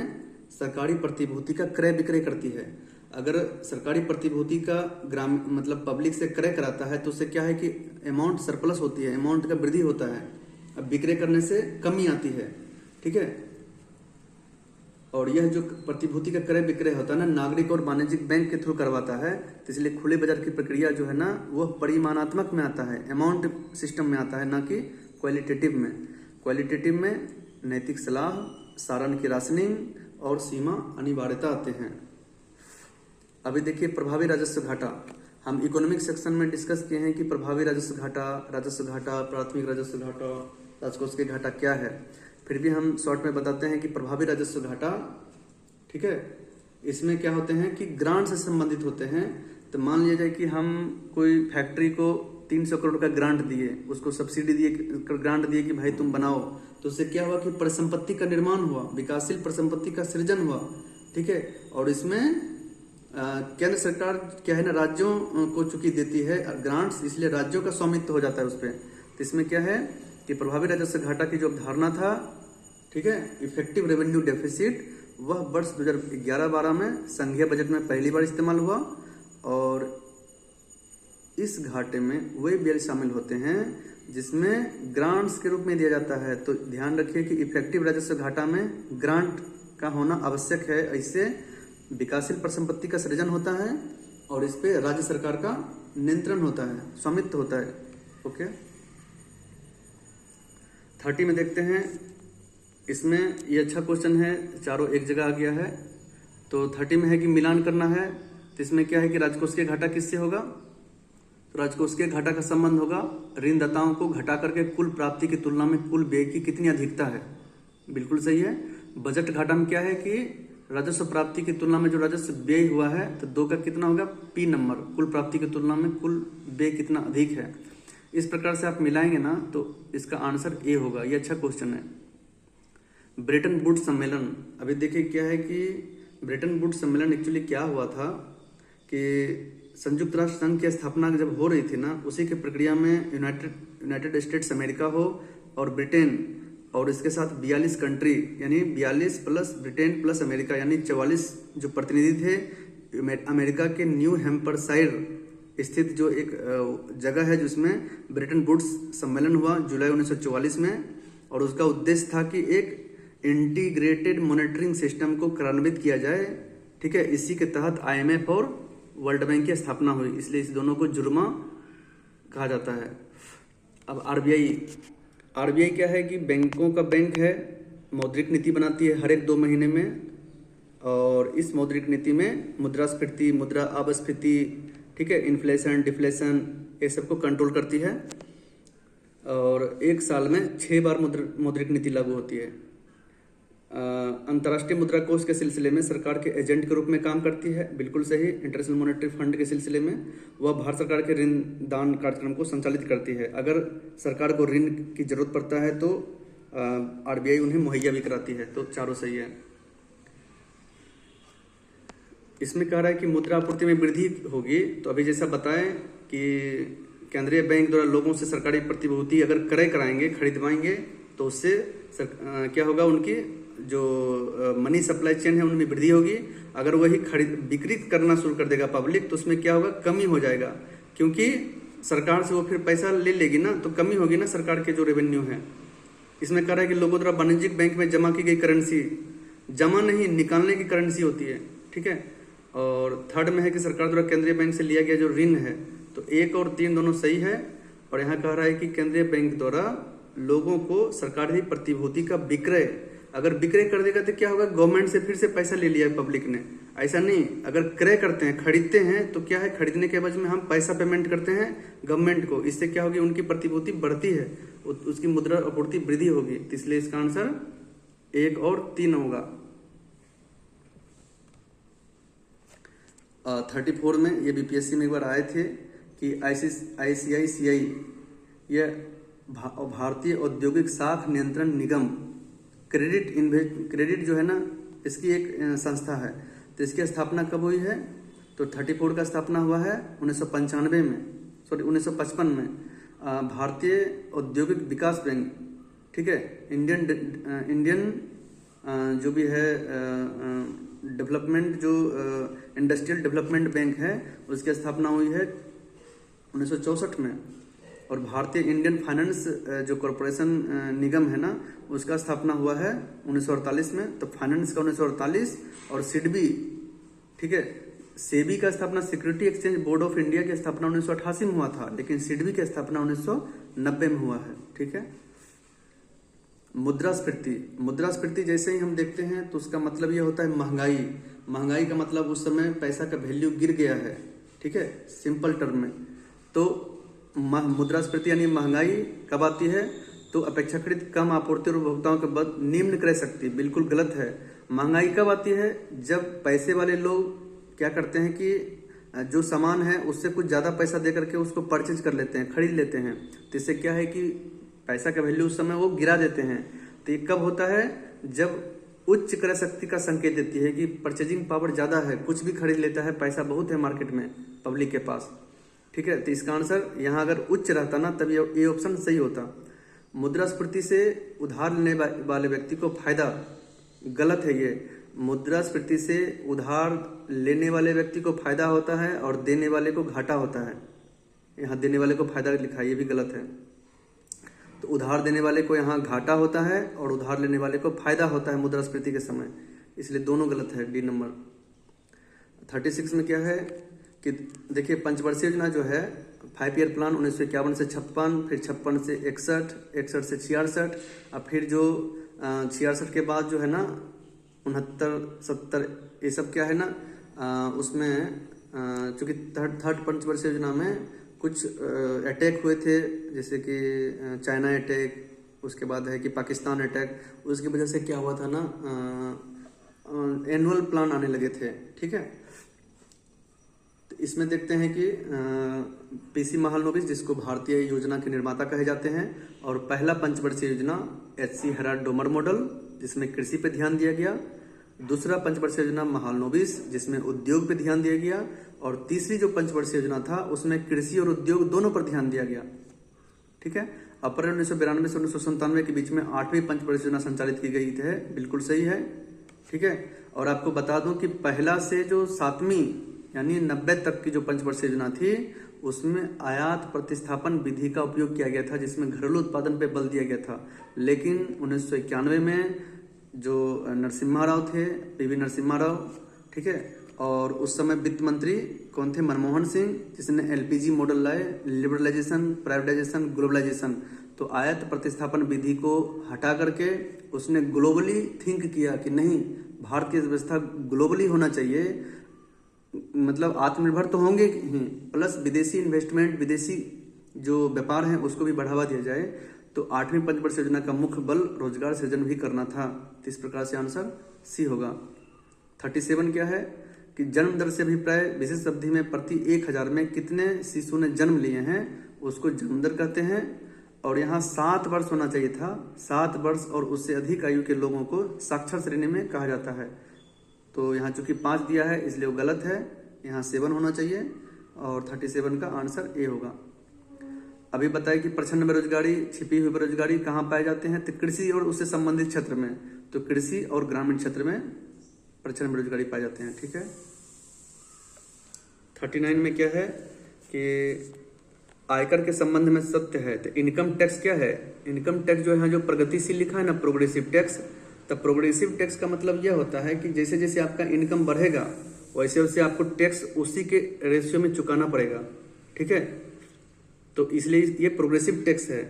सरकारी प्रतिभूति का क्रय विक्रय करती है। अगर सरकारी प्रतिभूति का मतलब पब्लिक से क्रय कराता है तो उससे क्या है कि अमाउंट सरप्लस होती है, अमाउंट का वृद्धि होता है। अब विक्रय करने से कमी आती है। ठीक है, और यह जो प्रतिभूति का क्रय विक्रय होता है ना, नागरिक और वाणिज्यिक बैंक के थ्रू करवाता है। तो इसलिए खुले बाजार की प्रक्रिया जो है ना, वह परिमाणात्मक में आता है, अमाउंट सिस्टम में आता है, ना कि क्वालिटेटिव में। क्वालिटेटिव में नैतिक सलाह, सारण की राशनिंग और सीमा अनिवार्यता आते हैं। अभी देखिए प्रभावी राजस्व घाटा, हम इकोनॉमिक सेक्शन में डिस्कस किए हैं कि प्रभावी राजस्व घाटा, प्राथमिक राजस्व घाटा, राजकोष के घाटा क्या है। फिर भी हम शॉर्ट में बताते हैं कि प्रभावी राजस्व घाटा, ठीक है, इसमें क्या होते हैं कि ग्रांट से संबंधित होते हैं। तो मान लिया जाए कि हम कोई फैक्ट्री को 300 करोड़ का ग्रांट दिए, उसको सब्सिडी दिए, ग्रांट दिए कि भाई तुम बनाओ, तो उससे क्या हुआ कि परिसंपत्ति का निर्माण हुआ, विकासशील परिसंपत्ति का सृजन हुआ। ठीक है, और इसमें केंद्र सरकार क्या है ना, राज्यों को चूंकि देती है ग्रांट्स, इसलिए राज्यों का स्वामित्व हो जाता है उस पर। तो इसमें क्या है कि प्रभावी राजस्व घाटा की जो अवधारणा था, ठीक है, इफेक्टिव रेवेन्यू डेफिसिट, वह वर्ष 2011-12 में संघीय बजट में पहली बार इस्तेमाल हुआ। और इस घाटे में वे व्यय शामिल होते हैं जिसमें ग्रांट्स के रूप में दिया जाता है। तो ध्यान रखिए कि इफेक्टिव राजस्व घाटा में ग्रांट का होना आवश्यक है। ऐसे विकासशील परिसंपत्ति का सृजन होता है और इस पे राज्य सरकार का नियंत्रण होता है, स्वामित्व होता है। ओके, 30 में देखते हैं, इसमें ये अच्छा क्वेश्चन है, चारों एक जगह आ गया है। तो 30 में है कि मिलान करना है। तो इसमें क्या है कि राजकोष के घाटा किससे होगा, तो राजकोष के घाटा का संबंध होगा ऋणदाताओं को घटा करके कुल प्राप्ति की तुलना में कुल व्यय की कितनी अधिकता है। बिल्कुल सही है। बजट घाटा में क्या है कि राजस्व प्राप्ति की तुलना में जो राजस्व व्यय हुआ है, तो 2 का कितना होगा, पी नंबर, कुल प्राप्ति की तुलना में कुल व्यय कितना अधिक है। इस प्रकार से आप मिलाएंगे ना, तो इसका आंसर ए होगा। ये अच्छा क्वेश्चन है। ब्रेटन वुड्स सम्मेलन, अभी देखिए क्या है कि ब्रेटन वुड्स सम्मेलन एक्चुअली क्या हुआ था कि संयुक्त राष्ट्र संघ की स्थापना जब हो रही थी ना, उसी की प्रक्रिया में यूनाइटेड स्टेट्स अमेरिका हो और ब्रिटेन और इसके साथ 42 कंट्री, यानी 42 प्लस ब्रिटेन प्लस अमेरिका, यानी 44 जो प्रतिनिधि थे अमेरिका के न्यू हैम्परशायर स्थित जो एक जगह है जिसमें ब्रेटन वुड्स सम्मेलन हुआ जुलाई 1944 में। और उसका उद्देश्य था कि एक इंटीग्रेटेड मॉनिटरिंग सिस्टम को क्रियान्वित किया जाए। ठीक है, इसी के तहत IMF और वर्ल्ड बैंक की स्थापना हुई, इसलिए इस दोनों को जुर्मा कहा जाता है। अब आरबीआई क्या है कि बैंकों का बैंक है, मौद्रिक नीति बनाती है हर एक 2 महीने में। और इस मौद्रिक नीति में मुद्रास्फीति, मुद्रा अपस्फीति, ठीक है, इन्फ्लेशन, डिफ्लेशन, ये सबको कंट्रोल करती है। और एक साल में 6 बार मौद्रिक नीति लागू होती है। अंतर्राष्ट्रीय मुद्रा कोष के सिलसिले में सरकार के एजेंट के रूप में काम करती है। बिल्कुल सही। इंटरनेशनल मॉनेटरी फंड के सिलसिले में वह भारत सरकार के ऋण दान कार्यक्रम को संचालित करती है। अगर सरकार को ऋण की जरूरत पड़ता है तो आरबीआई उन्हें मुहैया भी कराती है। तो चारों सही है। इसमें कह रहा है कि मुद्रा आपूर्ति में वृद्धि होगी। तो अभी जैसा बताएं कि केंद्रीय बैंक द्वारा लोगों से सरकारी प्रतिभूति अगर क्रय कराएंगे, खरीदवाएंगे, तो उससे क्या होगा, उनकी जो मनी सप्लाई चेन है उनमें वृद्धि होगी। अगर वही बिक्री करना शुरू कर देगा पब्लिक, तो उसमें क्या होगा, कमी हो जाएगा, क्योंकि सरकार से वो फिर पैसा ले लेगी ना, तो कमी होगी ना सरकार के जो रेवेन्यू है। इसमें कह रहा है कि लोगों द्वारा वाणिज्यिक बैंक में जमा की गई करेंसी, जमा नहीं निकालने की करेंसी होती है। ठीक है। और थर्ड में है कि सरकार द्वारा केंद्रीय बैंक से लिया गया जो ऋण है, तो 1 और 3 दोनों सही है। और यहाँ कह रहा है कि केंद्रीय बैंक द्वारा लोगों को सरकारी प्रतिभूति का विक्रय, अगर विक्रय कर देगा तो क्या होगा, गवर्नमेंट से फिर से पैसा ले लिया पब्लिक ने। ऐसा नहीं, अगर क्रय करते हैं, खरीदते हैं, तो क्या है, खरीदने के एवज में हम पैसा पेमेंट करते हैं गवर्नमेंट को, इससे क्या होगी, उनकी प्रतिभूति बढ़ती है, उसकी मुद्रा आपूर्ति वृद्धि होगी। तो इसलिए इसका आंसर 1 और 3 होगा। 34 में ये बीपीएससी में एक बार आए थे कि ICICI यह भारतीय औद्योगिक साख नियंत्रण निगम क्रेडिट जो है ना, इसकी एक संस्था है। तो इसकी स्थापना कब हुई है, तो 34 का स्थापना हुआ है 1995 में, सॉरी 1955 में। भारतीय औद्योगिक विकास बैंक, ठीक है, इंडियन जो भी है डेवलपमेंट, जो इंडस्ट्रियल डेवलपमेंट बैंक है, उसकी स्थापना हुई है 1964 में। और भारतीय इंडियन फाइनेंस जो कॉरपोरेशन निगम है ना, उसका स्थापना हुआ है 1948 में। तो फाइनेंस का 1948, और सिडबी, ठीक है, सेबी का स्थापना security exchange board of India की स्थापना 1988 में हुआ था, लेकिन सिडबी की स्थापना 1990 में हुआ है, ठीक है। मुद्रास्फीति जैसे ही हम देखते हैं तो उसका मतलब ये होता है महंगाई का मतलब उस समय पैसा का वैल्यू गिर गया है, ठीक है, सिंपल टर्म में। तो मुद्रास्फीति यानी महंगाई कब आती है, तो अपेक्षाकृत कम आपूर्ति और उपभोक्ताओं के बाद निम्न क्रय शक्ति, बिल्कुल गलत है। महंगाई कब आती है, जब पैसे वाले लोग क्या करते हैं कि जो सामान है उससे कुछ ज्यादा पैसा दे करके उसको परचेज कर लेते हैं, खरीद लेते हैं। तो इससे क्या है कि पैसा का वैल्यू उस समय वो गिरा देते हैं। तो ये कब होता है, जब उच्च क्रय शक्ति का संकेत देती है कि परचेजिंग पावर ज्यादा है, कुछ भी खरीद लेता है, पैसा बहुत है मार्केट में पब्लिक के पास, ठीक है। तो इसका आंसर यहाँ अगर उच्च रहता ना, तब ये ऑप्शन सही होता। मुद्रास्फीति से उधार लेने वाले व्यक्ति को फायदा, गलत है ये। मुद्रास्फीति से उधार लेने वाले व्यक्ति को फायदा होता है और देने वाले को घाटा होता है। यहाँ देने वाले को फायदा लिखा है, ये भी गलत है। तो उधार देने वाले को यहाँ घाटा होता है और उधार लेने वाले को फायदा होता है मुद्रास्फीति के समय, इसलिए दोनों गलत है, डी नंबर। 36 में क्या है कि देखिए, पंचवर्षीय योजना जो है 5 ईयर प्लान 1951 से 56, फिर 56 से 61, 61 से 66, और फिर जो 66 के बाद जो है ना 69, 70, ये सब क्या है ना, उसमें चूंकि थर्ड पंचवर्षीय योजना में कुछ अटैक हुए थे, जैसे कि चाइना अटैक, उसके बाद है कि पाकिस्तान अटैक, उसकी वजह से क्या हुआ था ना, एनुअल प्लान आने लगे थे, ठीक है। तो इसमें देखते हैं कि पीसी महालनोबिस, जिसको भारतीय योजना के निर्माता कहे जाते हैं, और पहला पंचवर्षीय योजना HC हेराल्ड डोमर मॉडल, जिसमें कृषि पे ध्यान दिया गया। दूसरा पंचवर्षीय योजना महालनोबिस, जिसमें उद्योग पे ध्यान दिया गया। और तीसरी जो पंचवर्षीय योजना था, उसमें कृषि और उद्योग दोनों पर ध्यान दिया गया, ठीक है। अप्रैल 1992 से 1997 के बीच में 8वीं पंचवर्षीय योजना संचालित की गई है, बिल्कुल सही है, ठीक है। और आपको बता दूं कि पहला से जो 7वीं यानी 90 तक की जो पंचवर्षीय योजना थी, उसमें आयात प्रतिस्थापन विधि का उपयोग किया गया था, जिसमें घरेलू उत्पादन पे बल दिया गया था। लेकिन 1991 में जो नरसिम्हा राव थे, PV नरसिम्हा राव, ठीक है, और उस समय वित्त मंत्री कौन थे, मनमोहन सिंह, जिसने LPG मॉडल लाए, लिबरलाइजेशन, प्राइवेटाइजेशन, ग्लोबलाइजेशन। तो आयात प्रतिस्थापन विधि को हटा करके उसने ग्लोबली थिंक किया कि नहीं, भारतीय व्यवस्था ग्लोबली होना चाहिए, मतलब आत्मनिर्भर तो होंगे ही, प्लस विदेशी इन्वेस्टमेंट, विदेशी जो व्यापार है उसको भी बढ़ावा दिया जाए। तो 8वीं पंचवर्षीय योजना का मुख्य बल रोजगार सृजन भी करना था। तो इस प्रकार से आंसर सी होगा। 37 क्या है कि जन्म दर से अभिप्राय विशेष अवधि में प्रति 1000 में कितने शिशु ने जन्म लिए हैं, उसको जन्म दर कहते हैं। और यहाँ 7 वर्ष होना चाहिए था, 7 वर्ष और उससे अधिक आयु के लोगों को साक्षर श्रेणी में कहा जाता है। तो यहाँ चूंकि 5 दिया है इसलिए वो गलत है, यहाँ 7 होना चाहिए, और 37 का आंसर ए होगा। अभी बताए कि प्रच्छन्न बेरोजगारी, छिपी हुई बेरोजगारी कहाँ पाए जाते हैं, तो कृषि और उससे संबंधित क्षेत्र में। तो कृषि और ग्रामीण क्षेत्र में प्रच्छन्न बेरोजगारी पाए जाते हैं, ठीक है। 39 में क्या है कि आयकर के संबंध में सत्य है। तो इनकम टैक्स क्या है, इनकम टैक्स जो है, जो प्रगतिशील लिखा है ना, प्रोग्रेसिव टैक्स। तो प्रोग्रेसिव टैक्स का मतलब यह होता है कि जैसे जैसे आपका इनकम बढ़ेगा वैसे वैसे आपको टैक्स उसी के रेशियो में चुकाना पड़ेगा, ठीक है। तो इसलिए ये प्रोग्रेसिव टैक्स है।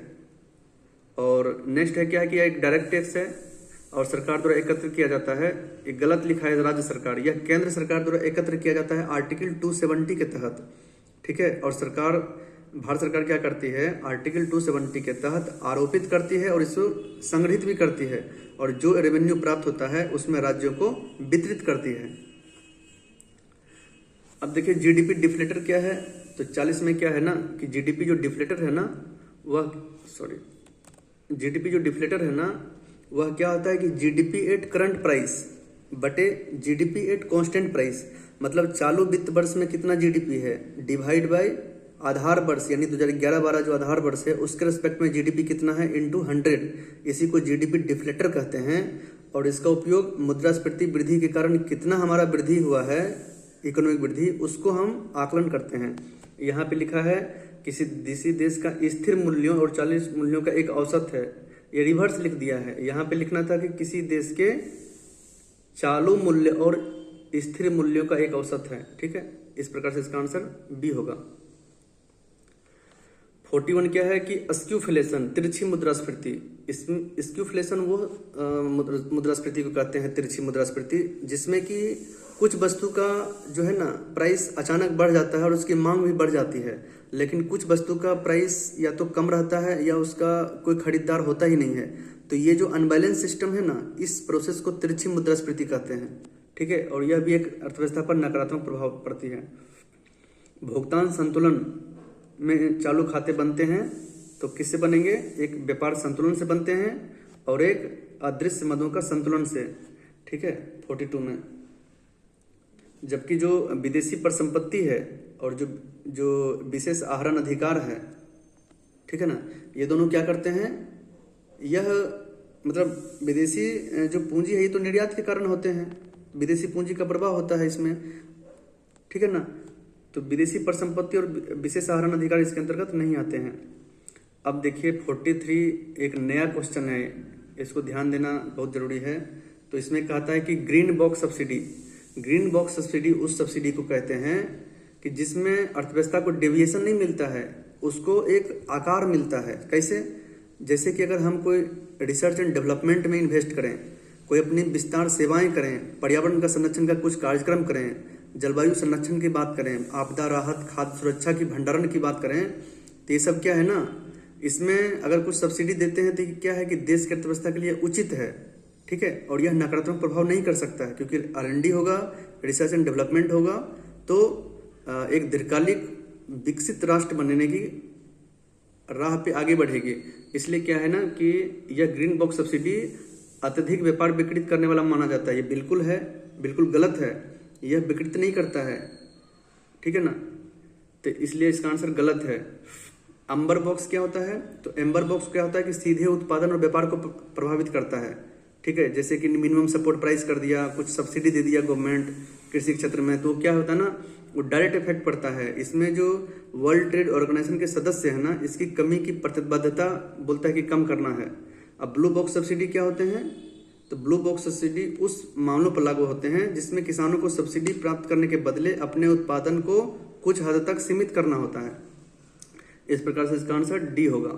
और नेक्स्ट है क्या है कि एक डायरेक्ट टैक्स है। और सरकार द्वारा एकत्र किया जाता है, एक गलत लिखा है राज्य सरकार, यह केंद्र सरकार द्वारा एकत्र किया जाता है आर्टिकल 270 के तहत, ठीक है। और भारत सरकार क्या करती है, आर्टिकल 270 के तहत आरोपित करती है और इसको संग्रहित भी करती है, और जो रेवेन्यू प्राप्त होता है उसमें राज्यों को वितरित करती है। अब देखिए जीडीपी डिफ्लेटर क्या है, तो 40 में क्या है ना कि जीडीपी जो डिफ्लेटर है ना वह क्या होता है कि जीडीपी एट करंट प्राइस बटे जीडीपी एट कांस्टेंट प्राइस, मतलब चालू वित्त वर्ष में कितना जीडीपी है डिवाइड बाय आधार वर्ष, यानी 2011-12 जो आधार वर्ष है उसके रिस्पेक्ट में जीडीपी कितना है इनटू 100, इसी को जीडीपी डिफ्लेटर कहते हैं। और इसका उपयोग मुद्रास्फीति वृद्धि के कारण कितना हमारा वृद्धि हुआ है, इकोनॉमिक वृद्धि, उसको हम आकलन करते हैं। यहाँ पे लिखा है किसी देश का स्थिर मूल्यों और 40 मूल्यों का एक औसत है, ये रिवर्स लिख दिया है। यहाँ पे लिखना था कि किसी देश के चालू मूल्य और स्थिर मूल्यों का एक औसत है, ठीक है। इस प्रकार से इसका आंसर बी होगा। 41 क्या है कि स्क्यूफ्लेशन, तिरछी मुद्रास्फीति। स्क्यूफ्लेशन वो मुद्रास्फीति को कहते हैं, तिरछी मुद्रास्फीति, जिसमें कि कुछ वस्तु का जो है ना प्राइस अचानक बढ़ जाता है और उसकी मांग भी बढ़ जाती है, लेकिन कुछ वस्तु का प्राइस या तो कम रहता है या उसका कोई खरीदार होता ही नहीं है। तो ये जो अनबैलेंस सिस्टम है ना, इस प्रोसेस को तिरछी मुद्रास्फीति कहते हैं, ठीक है। और यह भी एक अर्थव्यवस्था पर नकारात्मक प्रभाव पड़ती है। भुगतान संतुलन में चालू खाते बनते हैं तो किससे बनेंगे, एक व्यापार संतुलन से बनते हैं और एक अदृश्य मदों का संतुलन से, ठीक है। 42 में जबकि जो विदेशी परिसंपत्ति है और जो विशेष आहरण अधिकार है, ठीक है ना, ये दोनों क्या करते हैं, यह मतलब विदेशी जो पूंजी है ये तो निर्यात के कारण होते हैं, विदेशी पूंजी का प्रवाह होता है इसमें, ठीक है ना। तो विदेशी परिसंपत्ति और विशेष आहरण अधिकार इसके अंतर्गत नहीं आते हैं। अब देखिए 43 एक नया क्वेश्चन है, इसको ध्यान देना बहुत जरूरी है। तो इसमें कहता है कि green box subsidy, green box subsidy उस सब्सिडी को कहते हैं कि जिसमें अर्थव्यवस्था को डेविएशन नहीं मिलता है, उसको एक आकार मिलता है। कैसे, जैसे कि अगर हम कोई रिसर्च एंड डेवलपमेंट में इन्वेस्ट करें, कोई अपनी विस्तार सेवाएं करें, पर्यावरण का संरक्षण का कुछ कार्यक्रम करें, जलवायु संरक्षण की बात करें, आपदा राहत, खाद्य सुरक्षा की भंडारण की बात करें, तो ये सब क्या है ना, इसमें अगर कुछ सब्सिडी देते हैं तो क्या है कि देश की अर्थव्यवस्था के लिए उचित है, ठीक है। और यह नकारात्मक प्रभाव नहीं कर सकता है क्योंकि R&D होगा, रिसर्च एंड डेवलपमेंट होगा, तो एक दीर्घकालिक विकसित राष्ट्र बनने की राह पे आगे बढ़ेगी। इसलिए क्या है ना कि यह ग्रीन बॉक्स सब्सिडी अत्यधिक व्यापार विकृत करने वाला माना जाता है। ये बिल्कुल है, बिल्कुल गलत है, यह विकृत नहीं करता है, ठीक है ना। तो इसलिए इसका आंसर गलत है। एम्बर बॉक्स क्या होता है, तो एम्बर बॉक्स क्या होता है कि सीधे उत्पादन और व्यापार को प्रभावित करता है, ठीक है। जैसे कि मिनिमम सपोर्ट प्राइस कर दिया, कुछ सब्सिडी दे दिया गवर्नमेंट कृषि क्षेत्र में, तो क्या होता है ना, वो डायरेक्ट इफेक्ट पड़ता है। इसमें जो वर्ल्ड ट्रेड ऑर्गेनाइजेशन के सदस्य है ना, इसकी कमी की प्रतिबद्धता बोलता है कि कम करना है। अब ब्लू बॉक्स सब्सिडी क्या होते हैं, तो ब्लू बॉक्स सब्सिडी उस मामलों पर लागू होते हैं जिसमें किसानों को सब्सिडी प्राप्त करने के बदले अपने उत्पादन को कुछ हद तक सीमित करना होता है। इस प्रकार से इसका आंसर डी होगा।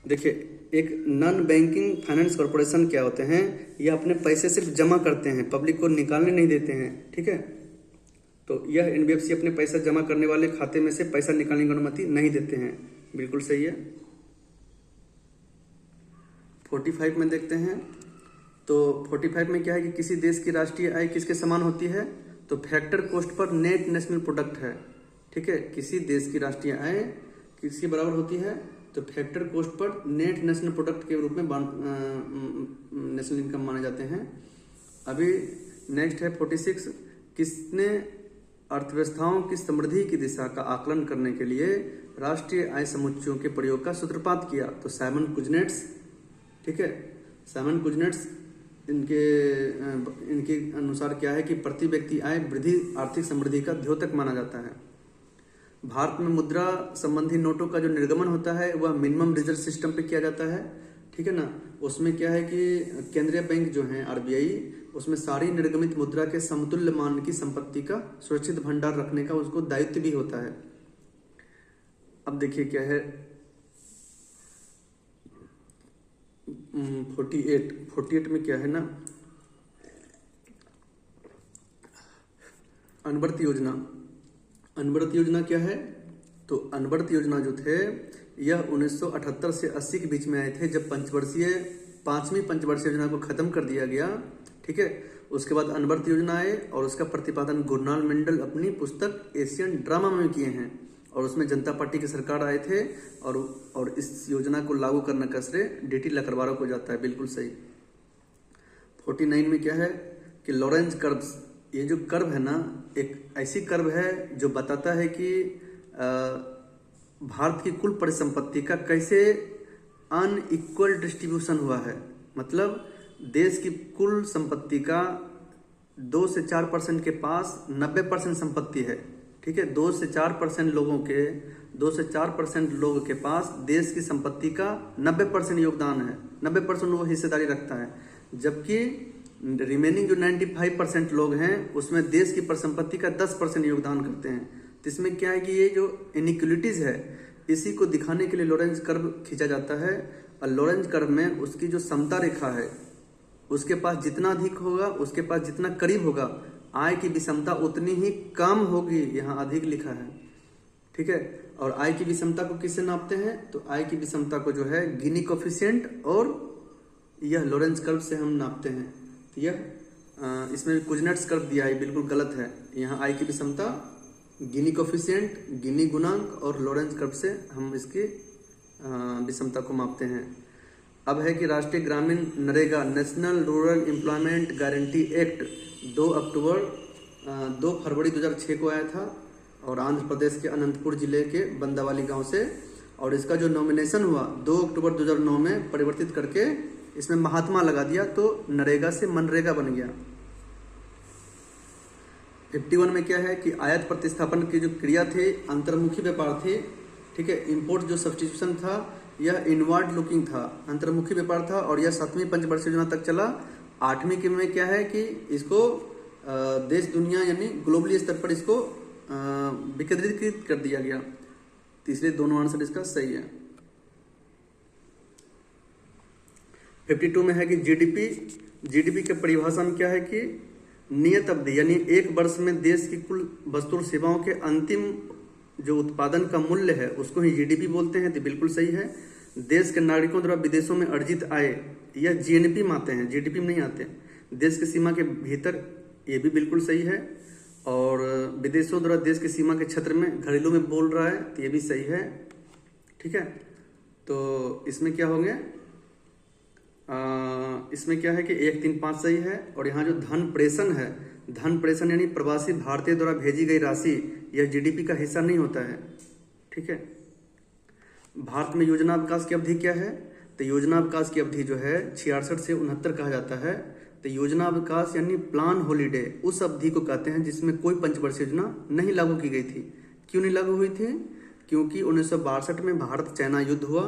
देखिए, एक नॉन बैंकिंग फाइनेंस कॉर्पोरेशन क्या होते हैं, ये अपने पैसे सिर्फ जमा करते हैं, पब्लिक को निकालने नहीं देते हैं, ठीक है। तो यह NBFC अपने पैसा जमा करने वाले खाते में से पैसा निकालने की अनुमति नहीं देते हैं, बिल्कुल सही है। 45 में देखते हैं, तो 45 में क्या है कि किसी देश की राष्ट्रीय आय किसके समान होती है, तो factor cost per net national product है, ठीक है। किसी देश की राष्ट्रीय आय किसके बराबर होती है, तो factor cost per net national product के रूप में नेशनल इनकम माने जाते हैं। अभी नेक्स्ट है 46, किसने अर्थव्यवस्थाओं की समृद्धि की दिशा का आकलन करने के लिए राष्ट्रीय आय समुच्चयों के प्रयोग का सूत्रपात किया, तो साइमन कुजनेट्स, ठीक है। साइमन कुजनेट्स इनके अनुसार क्या है कि प्रति व्यक्ति आय वृद्धि आर्थिक समृद्धि का द्योतक माना जाता है। भारत में मुद्रा संबंधी नोटों का जो निर्गमन होता है वह मिनिमम रिजर्व सिस्टम पे किया जाता है, ठीक है ना। उसमें क्या है कि केंद्रीय बैंक जो है RBI, उसमें सारी निर्गमित मुद्रा के समतुल्य मान की संपत्ति का सुरक्षित भंडार रखने का उसको दायित्व भी होता है। अब देखिए क्या है, 48 में क्या है ना, अनवरत योजना। अनवरत योजना क्या है? तो अनवरत योजना जो थे यह 1978 से 80 के बीच में आए थे, जब पांचवी पंचवर्षीय योजना को खत्म कर दिया गया। ठीक है, उसके बाद अनवरत योजना आए और उसका प्रतिपादन गुरनाल मंडल अपनी पुस्तक एशियन ड्रामा में किए हैं, और उसमें जनता पार्टी की सरकार आए थे, और इस योजना को लागू करने का श्रेय डीटी लकड़वारा को जाता है। बिल्कुल सही। 49 में क्या है कि लॉरेंज कर्व्स, ये जो कर्व है ना, एक ऐसी कर्व है जो बताता है कि भारत की कुल परिसंपत्ति का कैसे अनइक्वल डिस्ट्रीब्यूशन हुआ है। मतलब देश की कुल संपत्ति का 2 से 4% के पास 90% संपत्ति है। ठीक है, 2 से 4% लोगों के पास देश की संपत्ति का 90% योगदान है, 90% वो हिस्सेदारी रखता है, जबकि रिमेनिंग जो 95% लोग हैं उसमें देश की परिसंपत्ति का 10% योगदान करते हैं। तो इसमें क्या है कि ये जो इनइक्वलिटीज है इसी को दिखाने के लिए लॉरेंज कर्व खींचा जाता है, और लॉरेंज कर्व में उसकी जो समता रेखा है उसके पास जितना अधिक होगा, उसके पास जितना करीब होगा, आय की विषमता उतनी ही कम होगी। यहाँ अधिक लिखा है। ठीक है, और आय की विषमता को किससे नापते हैं? तो आय की विषमता को जो है गिनी कोफिशिएंट और यह लॉरेंज कर्व से हम नापते हैं। तो यह इसमें कुजनेट्स कर्व दिया है, बिल्कुल गलत है। यहाँ आय की विषमता गिनी कोफिशिएंट, गिनी गुणांक और लॉरेंज कर्व से हम इसकी विषमता को मापते हैं। अब है कि राष्ट्रीय ग्रामीण NREGA national rural employment guarantee act 2 फरवरी 2006 को आया था, और आंध्र प्रदेश के अनंतपुर जिले के बंदावाली गांव से, और इसका जो नॉमिनेशन हुआ 2 अक्टूबर 2009 में परिवर्तित करके इसमें महात्मा लगा दिया, तो नरेगा से मनरेगा बन गया। 51 में क्या है कि आयात प्रतिस्थापन की जो क्रिया थी अंतर्मुखी व्यापार थी। ठीक है, इंपोर्ट जो सब्स्टिट्यूशन था यह इनवर्ड लुकिंग था, अंतर्मुखी व्यापार था, और यह 7वीं पंचवर्षीय योजना तक चला। 8वीं के में क्या है कि इसको देश दुनिया यानी ग्लोबली स्तर पर इसको विकेंद्रीकृत कर दिया गया। तो इसलिए दोनों आंसर इसका सही है। 52 में है कि जीडीपी के परिभाषा में क्या है कि नियत अवधि यानी एक वर्ष में देश की कुल वस्तु और सेवाओं के अंतिम जो उत्पादन का मूल्य है उसको ही जीडीपी बोलते हैं। तो बिल्कुल सही है। देश के नागरिकों द्वारा विदेशों में अर्जित आय यह जीएनपी में आते हैं, जीडीपी में नहीं आते। देश की सीमा के भीतर, ये भी बिल्कुल सही है। और विदेशों द्वारा देश की सीमा के क्षेत्र में घरेलू में बोल रहा है, तो ये भी सही है। ठीक है, तो इसमें क्या हो गया, इसमें क्या है कि 1, 3, 5 सही है। और यहाँ जो धन प्रेषण है, धन प्रेषण यानी प्रवासी भारतीय द्वारा भेजी गई राशि, यह जीडीपी का हिस्सा नहीं होता है। ठीक है, भारत में योजना विकास की अवधि क्या है? तो योजना विकास की अवधि जो है 66 से 69 कहा जाता है। तो योजना विकास यानी प्लान हॉलीडे उस अवधि को कहते हैं जिसमें कोई पंचवर्षीय योजना नहीं लागू की गई थी। क्यों नहीं लागू हुई थी? क्योंकि 1962 में भारत चाइना युद्ध हुआ,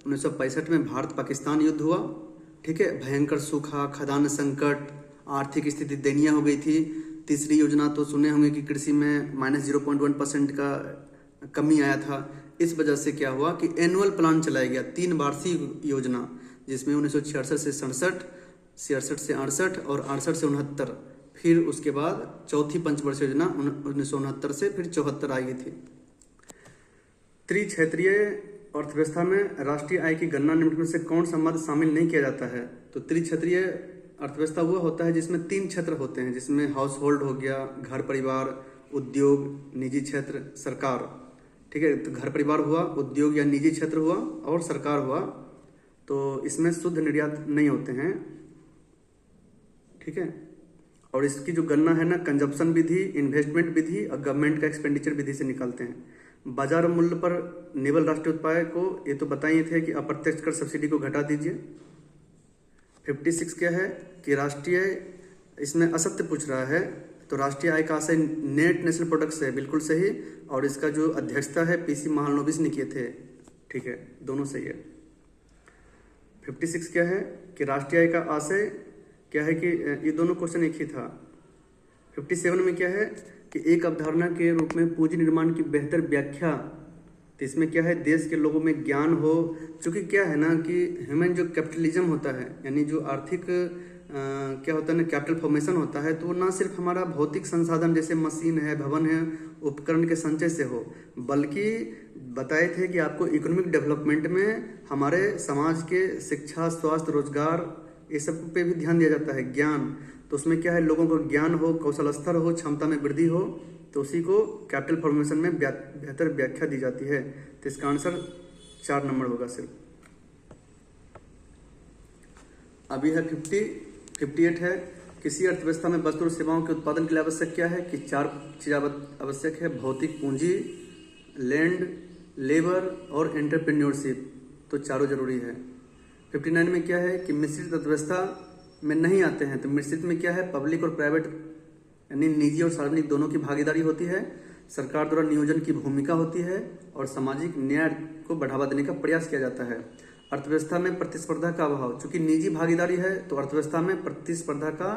1965 में भारत पाकिस्तान युद्ध हुआ। ठीक है, भयंकर सूखा, खदान संकट, आर्थिक स्थिति दयनीय हो गई थी। तीसरी योजना तो सुने होंगे कि कृषि में -0.1% का कमी आया था। इस वजह से क्या हुआ कि एनुअल प्लान चलाया गया, 3 वार्षिक योजना, जिसमें 1966 से 67, 66 से 68 और 68 से 69, फिर उसके बाद चौथी पंचवर्षीय योजना 1969 से फिर 74 आई थी। त्रिक्षेत्रीय अर्थव्यवस्था में राष्ट्रीय आय की गणना निम्न में से कौन सा मद शामिल नहीं किया जाता है? तो त्रिक्षेत्रीय अर्थव्यवस्था वो होता है जिसमें 3 क्षेत्र होते हैं, जिसमें हाउस होल्ड हो गया, घर परिवार, उद्योग, निजी क्षेत्र, सरकार। ठीक है, तो घर परिवार हुआ, उद्योग या निजी क्षेत्र हुआ और सरकार हुआ। तो इसमें शुद्ध निर्यात नहीं होते हैं। ठीक है, और इसकी जो गणना है ना, कंजप्शन विधि, इन्वेस्टमेंट विधि और गवर्नमेंट का एक्सपेंडिचर विधि से निकालते हैं। बाजार मूल्य पर निवल राष्ट्रीय उत्पाद को ये तो बताइए थे कि अप्रत्यक्ष कर सब्सिडी को घटा दीजिए। 56 क्या है कि राष्ट्रीय, इसमें असत्य पूछ रहा है, तो राष्ट्रीय आय का आशय नेट नेशनल प्रोडक्ट से है, बिल्कुल सही। और इसका जो अध्यक्षता है पीसी महालनोबिस ने किए थे। ठीक है, दोनों सही है। 56 क्या है कि राष्ट्रीय आय का आशय क्या है कि ये दोनों क्वेश्चन एक ही था। 57 में क्या है कि एक अवधारणा के रूप में पूंजी निर्माण की बेहतर व्याख्या, तो इसमें क्या है, देश के लोगों में ज्ञान हो। क्योंकि क्या है ना कि ह्यूमन जो कैपिटलिज्म होता है, यानी जो आर्थिक क्या होता है ना, कैपिटल फॉर्मेशन होता है, तो वो ना सिर्फ हमारा भौतिक संसाधन जैसे मशीन है, भवन है, उपकरण के संचय से हो, बल्कि बताए थे कि आपको इकोनॉमिक डेवलपमेंट में हमारे समाज के शिक्षा, स्वास्थ्य, रोजगार, ये सब पे भी ध्यान दिया जाता है, ज्ञान। तो उसमें क्या है, लोगों को ज्ञान हो, कौशल स्तर हो, क्षमता में वृद्धि हो, तो उसी को कैपिटल फॉर्मेशन में बेहतर व्याख्या दी जाती है। तो इसका आंसर 4 नंबर होगा सिर्फ। अभी है 58 है, किसी अर्थव्यवस्था में वस्तु और सेवाओं के उत्पादन के लिए आवश्यक क्या है, कि 4 चीज आवश्यक है, भौतिक पूंजी, लैंड, लेबर और एंटरप्रेन्योरशिप। तो चारों जरूरी है। 59 में क्या है कि मिश्रित अर्थव्यवस्था में नहीं आते हैं। तो मिश्रित में क्या है, पब्लिक और प्राइवेट यानी निजी और सार्वजनिक दोनों की भागीदारी होती है, सरकार द्वारा नियोजन की भूमिका होती है और सामाजिक न्याय को बढ़ावा देने का प्रयास किया जाता है। अर्थव्यवस्था में प्रतिस्पर्धा का अभाव, चूंकि निजी भागीदारी है तो अर्थव्यवस्था में प्रतिस्पर्धा का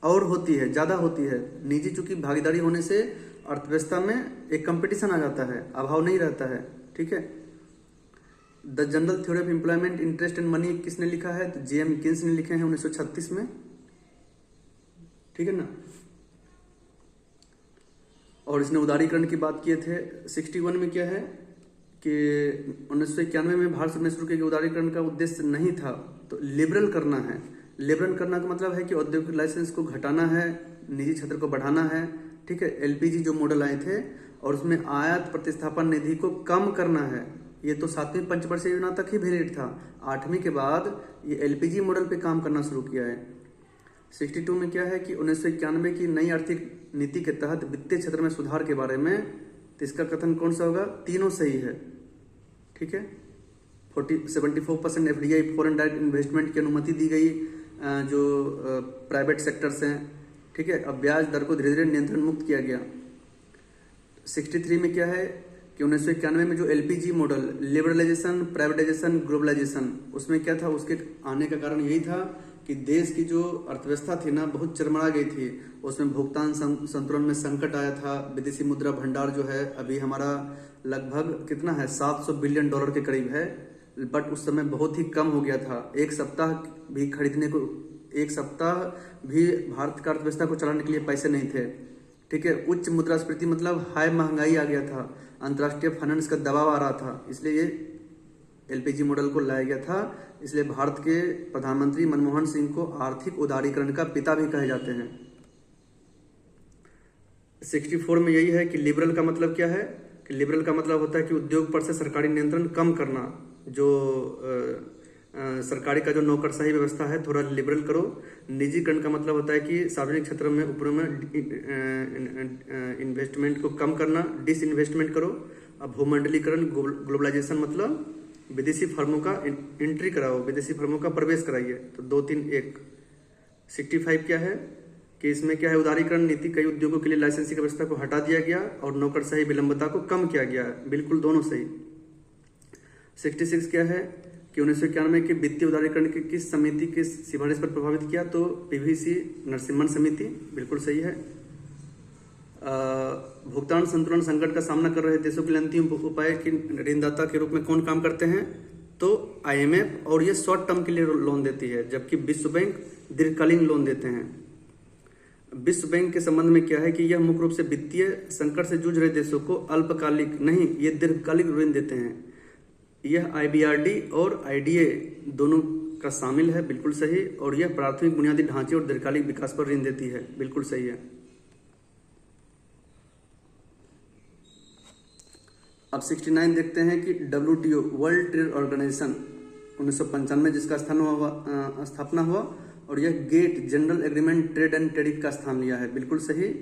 और होती है, ज्यादा होती है। निजी चूंकि भागीदारी होने से अर्थव्यवस्था में एक कंपटीशन आ जाता है, अभाव नहीं रहता है। ठीक है। The general theory of employment, interest and money किसने लिखा है, तो जेएम किन्स ने लिखे हैं 1936 में। ठीक है ना। और इसने उदारीकरण की बात किए थे। 61 में क्या है कि 1991 में भारत सरकार ने शुरू किया, उदारीकरण का उद्देश्य नहीं था, तो लिबरल करना है। लिबरल करना का मतलब है कि औद्योगिक लाइसेंस को घटाना है, निजी क्षेत्र को बढ़ाना है। ठीक है। एलपीजी जो मॉडल आए थे और उसमें आयात प्रतिस्थापन निधि को कम करना है। ये तो 7वीं पंचवर्षीय योजना तक ही वैलिड था, 8वीं के बाद ये एलपीजी मॉडल पे काम करना शुरू किया है। 62 में क्या है कि 1991 की नई आर्थिक नीति के तहत वित्तीय क्षेत्र में सुधार के बारे में, तो इसका कथन कौन सा होगा, तीनों सही है। ठीक है। 74% एफडीआई फॉरेन डायरेक्ट इन्वेस्टमेंट की अनुमति दी गई जो प्राइवेट सेक्टर्स हैं। ठीक है। अब ब्याज दर को धीरे धीरे नियंत्रण मुक्त किया गया। 63 में क्या है कि 1991 में जो LPG model, liberalisation, privatisation, globalisation, उसमें क्या था, उसके आने का कारण यही था कि देश की जो अर्थव्यवस्था थी ना बहुत चरमरा गई थी। उसमें भुगतान संतुलन में संकट आया था। विदेशी मुद्रा भंडार जो है अभी हमारा लगभग कितना है, $700 बिलियन के करीब है, बट उस समय बहुत ही कम हो गया था। एक सप्ताह भी भारत का अर्थव्यवस्था को चलाने के लिए पैसे नहीं थे। ठीक है। उच्च मुद्रास्फीति मतलब हाई महंगाई आ गया था, अंतर्राष्ट्रीय फाइनेंस का दबाव आ रहा था, इसलिए ये एलपीजी मॉडल को लाया गया था। इसलिए भारत के प्रधानमंत्री मनमोहन सिंह को आर्थिक उदारीकरण का पिता भी कहे जाते हैं। 64 में यही है कि लिबरल का मतलब क्या है, कि लिबरल का मतलब होता है कि उद्योग पर से सरकारी नियंत्रण कम करना। जो सरकारी का जो नौकरशाही व्यवस्था है थोड़ा लिबरल करो। निजीकरण का मतलब होता है कि सार्वजनिक क्षेत्र में उपक्रम में इन्वेस्टमेंट को कम करना, डिसइन्वेस्टमेंट करो। अब भूमंडलीकरण, ग्लोबलाइजेशन मतलब विदेशी फर्मों का एंट्री कराओ, विदेशी फर्मों का प्रवेश कराइए। तो 2, 3, 1। 65 क्या है कि इसमें क्या है, उदारीकरण नीति कई उद्योगों के लिए लाइसेंसिंग व्यवस्था को हटा दिया गया और नौकरशाही विलंबता को कम किया गया। बिल्कुल दोनों सही। 66 क्या है कि 1991 के वित्तीय उदारीकरण की किस समिति की सिफारिश पर प्रभावित किया, तो पीवीसी नरसिम्हन समिति। बिल्कुल सही है। भुगतान संतुलन संकट का सामना कर रहे देशों के लिए अंतिम उपाय की ऋणदाता के रूप में कौन काम करते हैं, तो आईएमएफ, और ये शॉर्ट टर्म के लिए लोन देती है, जबकि विश्व बैंक दीर्घकालीन लोन देते हैं। विश्व बैंक के संबंध में क्या है कि यह मुख्य रूप से वित्तीय संकट से जूझ रहे देशों को अल्पकालिक नहीं, ये दीर्घकालिक ऋण देते हैं। यह आईबीआरडी और आईडीए दोनों का शामिल है। बिल्कुल सही। और यह प्राथमिक बुनियादी ढांचे और दीर्घकालिक विकास पर ऋण देती है। बिल्कुल सही है। अब 69 देखते हैं कि WTO, वर्ल्ड ट्रेड ऑर्गेनाइजेशन, 1995 जिसका स्थापना हुआ, और यह GATT, general agreement trade and tariff का स्थान लिया है। बिल्कुल सही।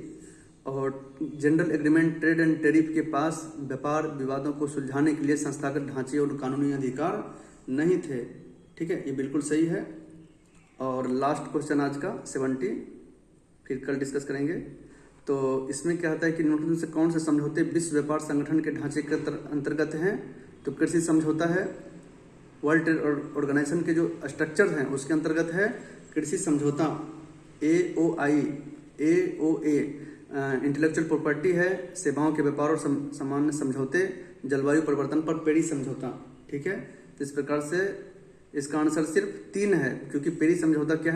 और general agreement trade and tariff के पास व्यापार विवादों को सुलझाने के लिए संस्थागत ढांचे और कानूनी अधिकार नहीं थे। ठीक है, ये बिल्कुल सही है। और लास्ट क्वेश्चन आज का 70, फिर कल डिस्कस करेंगे। तो इसमें क्या होता है कि निम्नलिखित में से कौन से समझौते विश्व व्यापार संगठन के ढांचे के अंतर्गत हैं, तो कृषि समझौता है। वर्ल्ड ट्रेड ऑर्गेनाइजेशन के जो स्ट्रक्चर हैं उसके अंतर्गत है कृषि समझौता, AOI, AOA इंटेलेक्चुअल प्रॉपर्टी है, सेवाओं के व्यापार और सामान्य समझौते जलवायु परिवर्तन पर पेरिस समझौता। ठीक है, तो इस प्रकार से इसका आंसर सिर्फ 3 है, क्योंकि पेरिस समझौता क्या है ना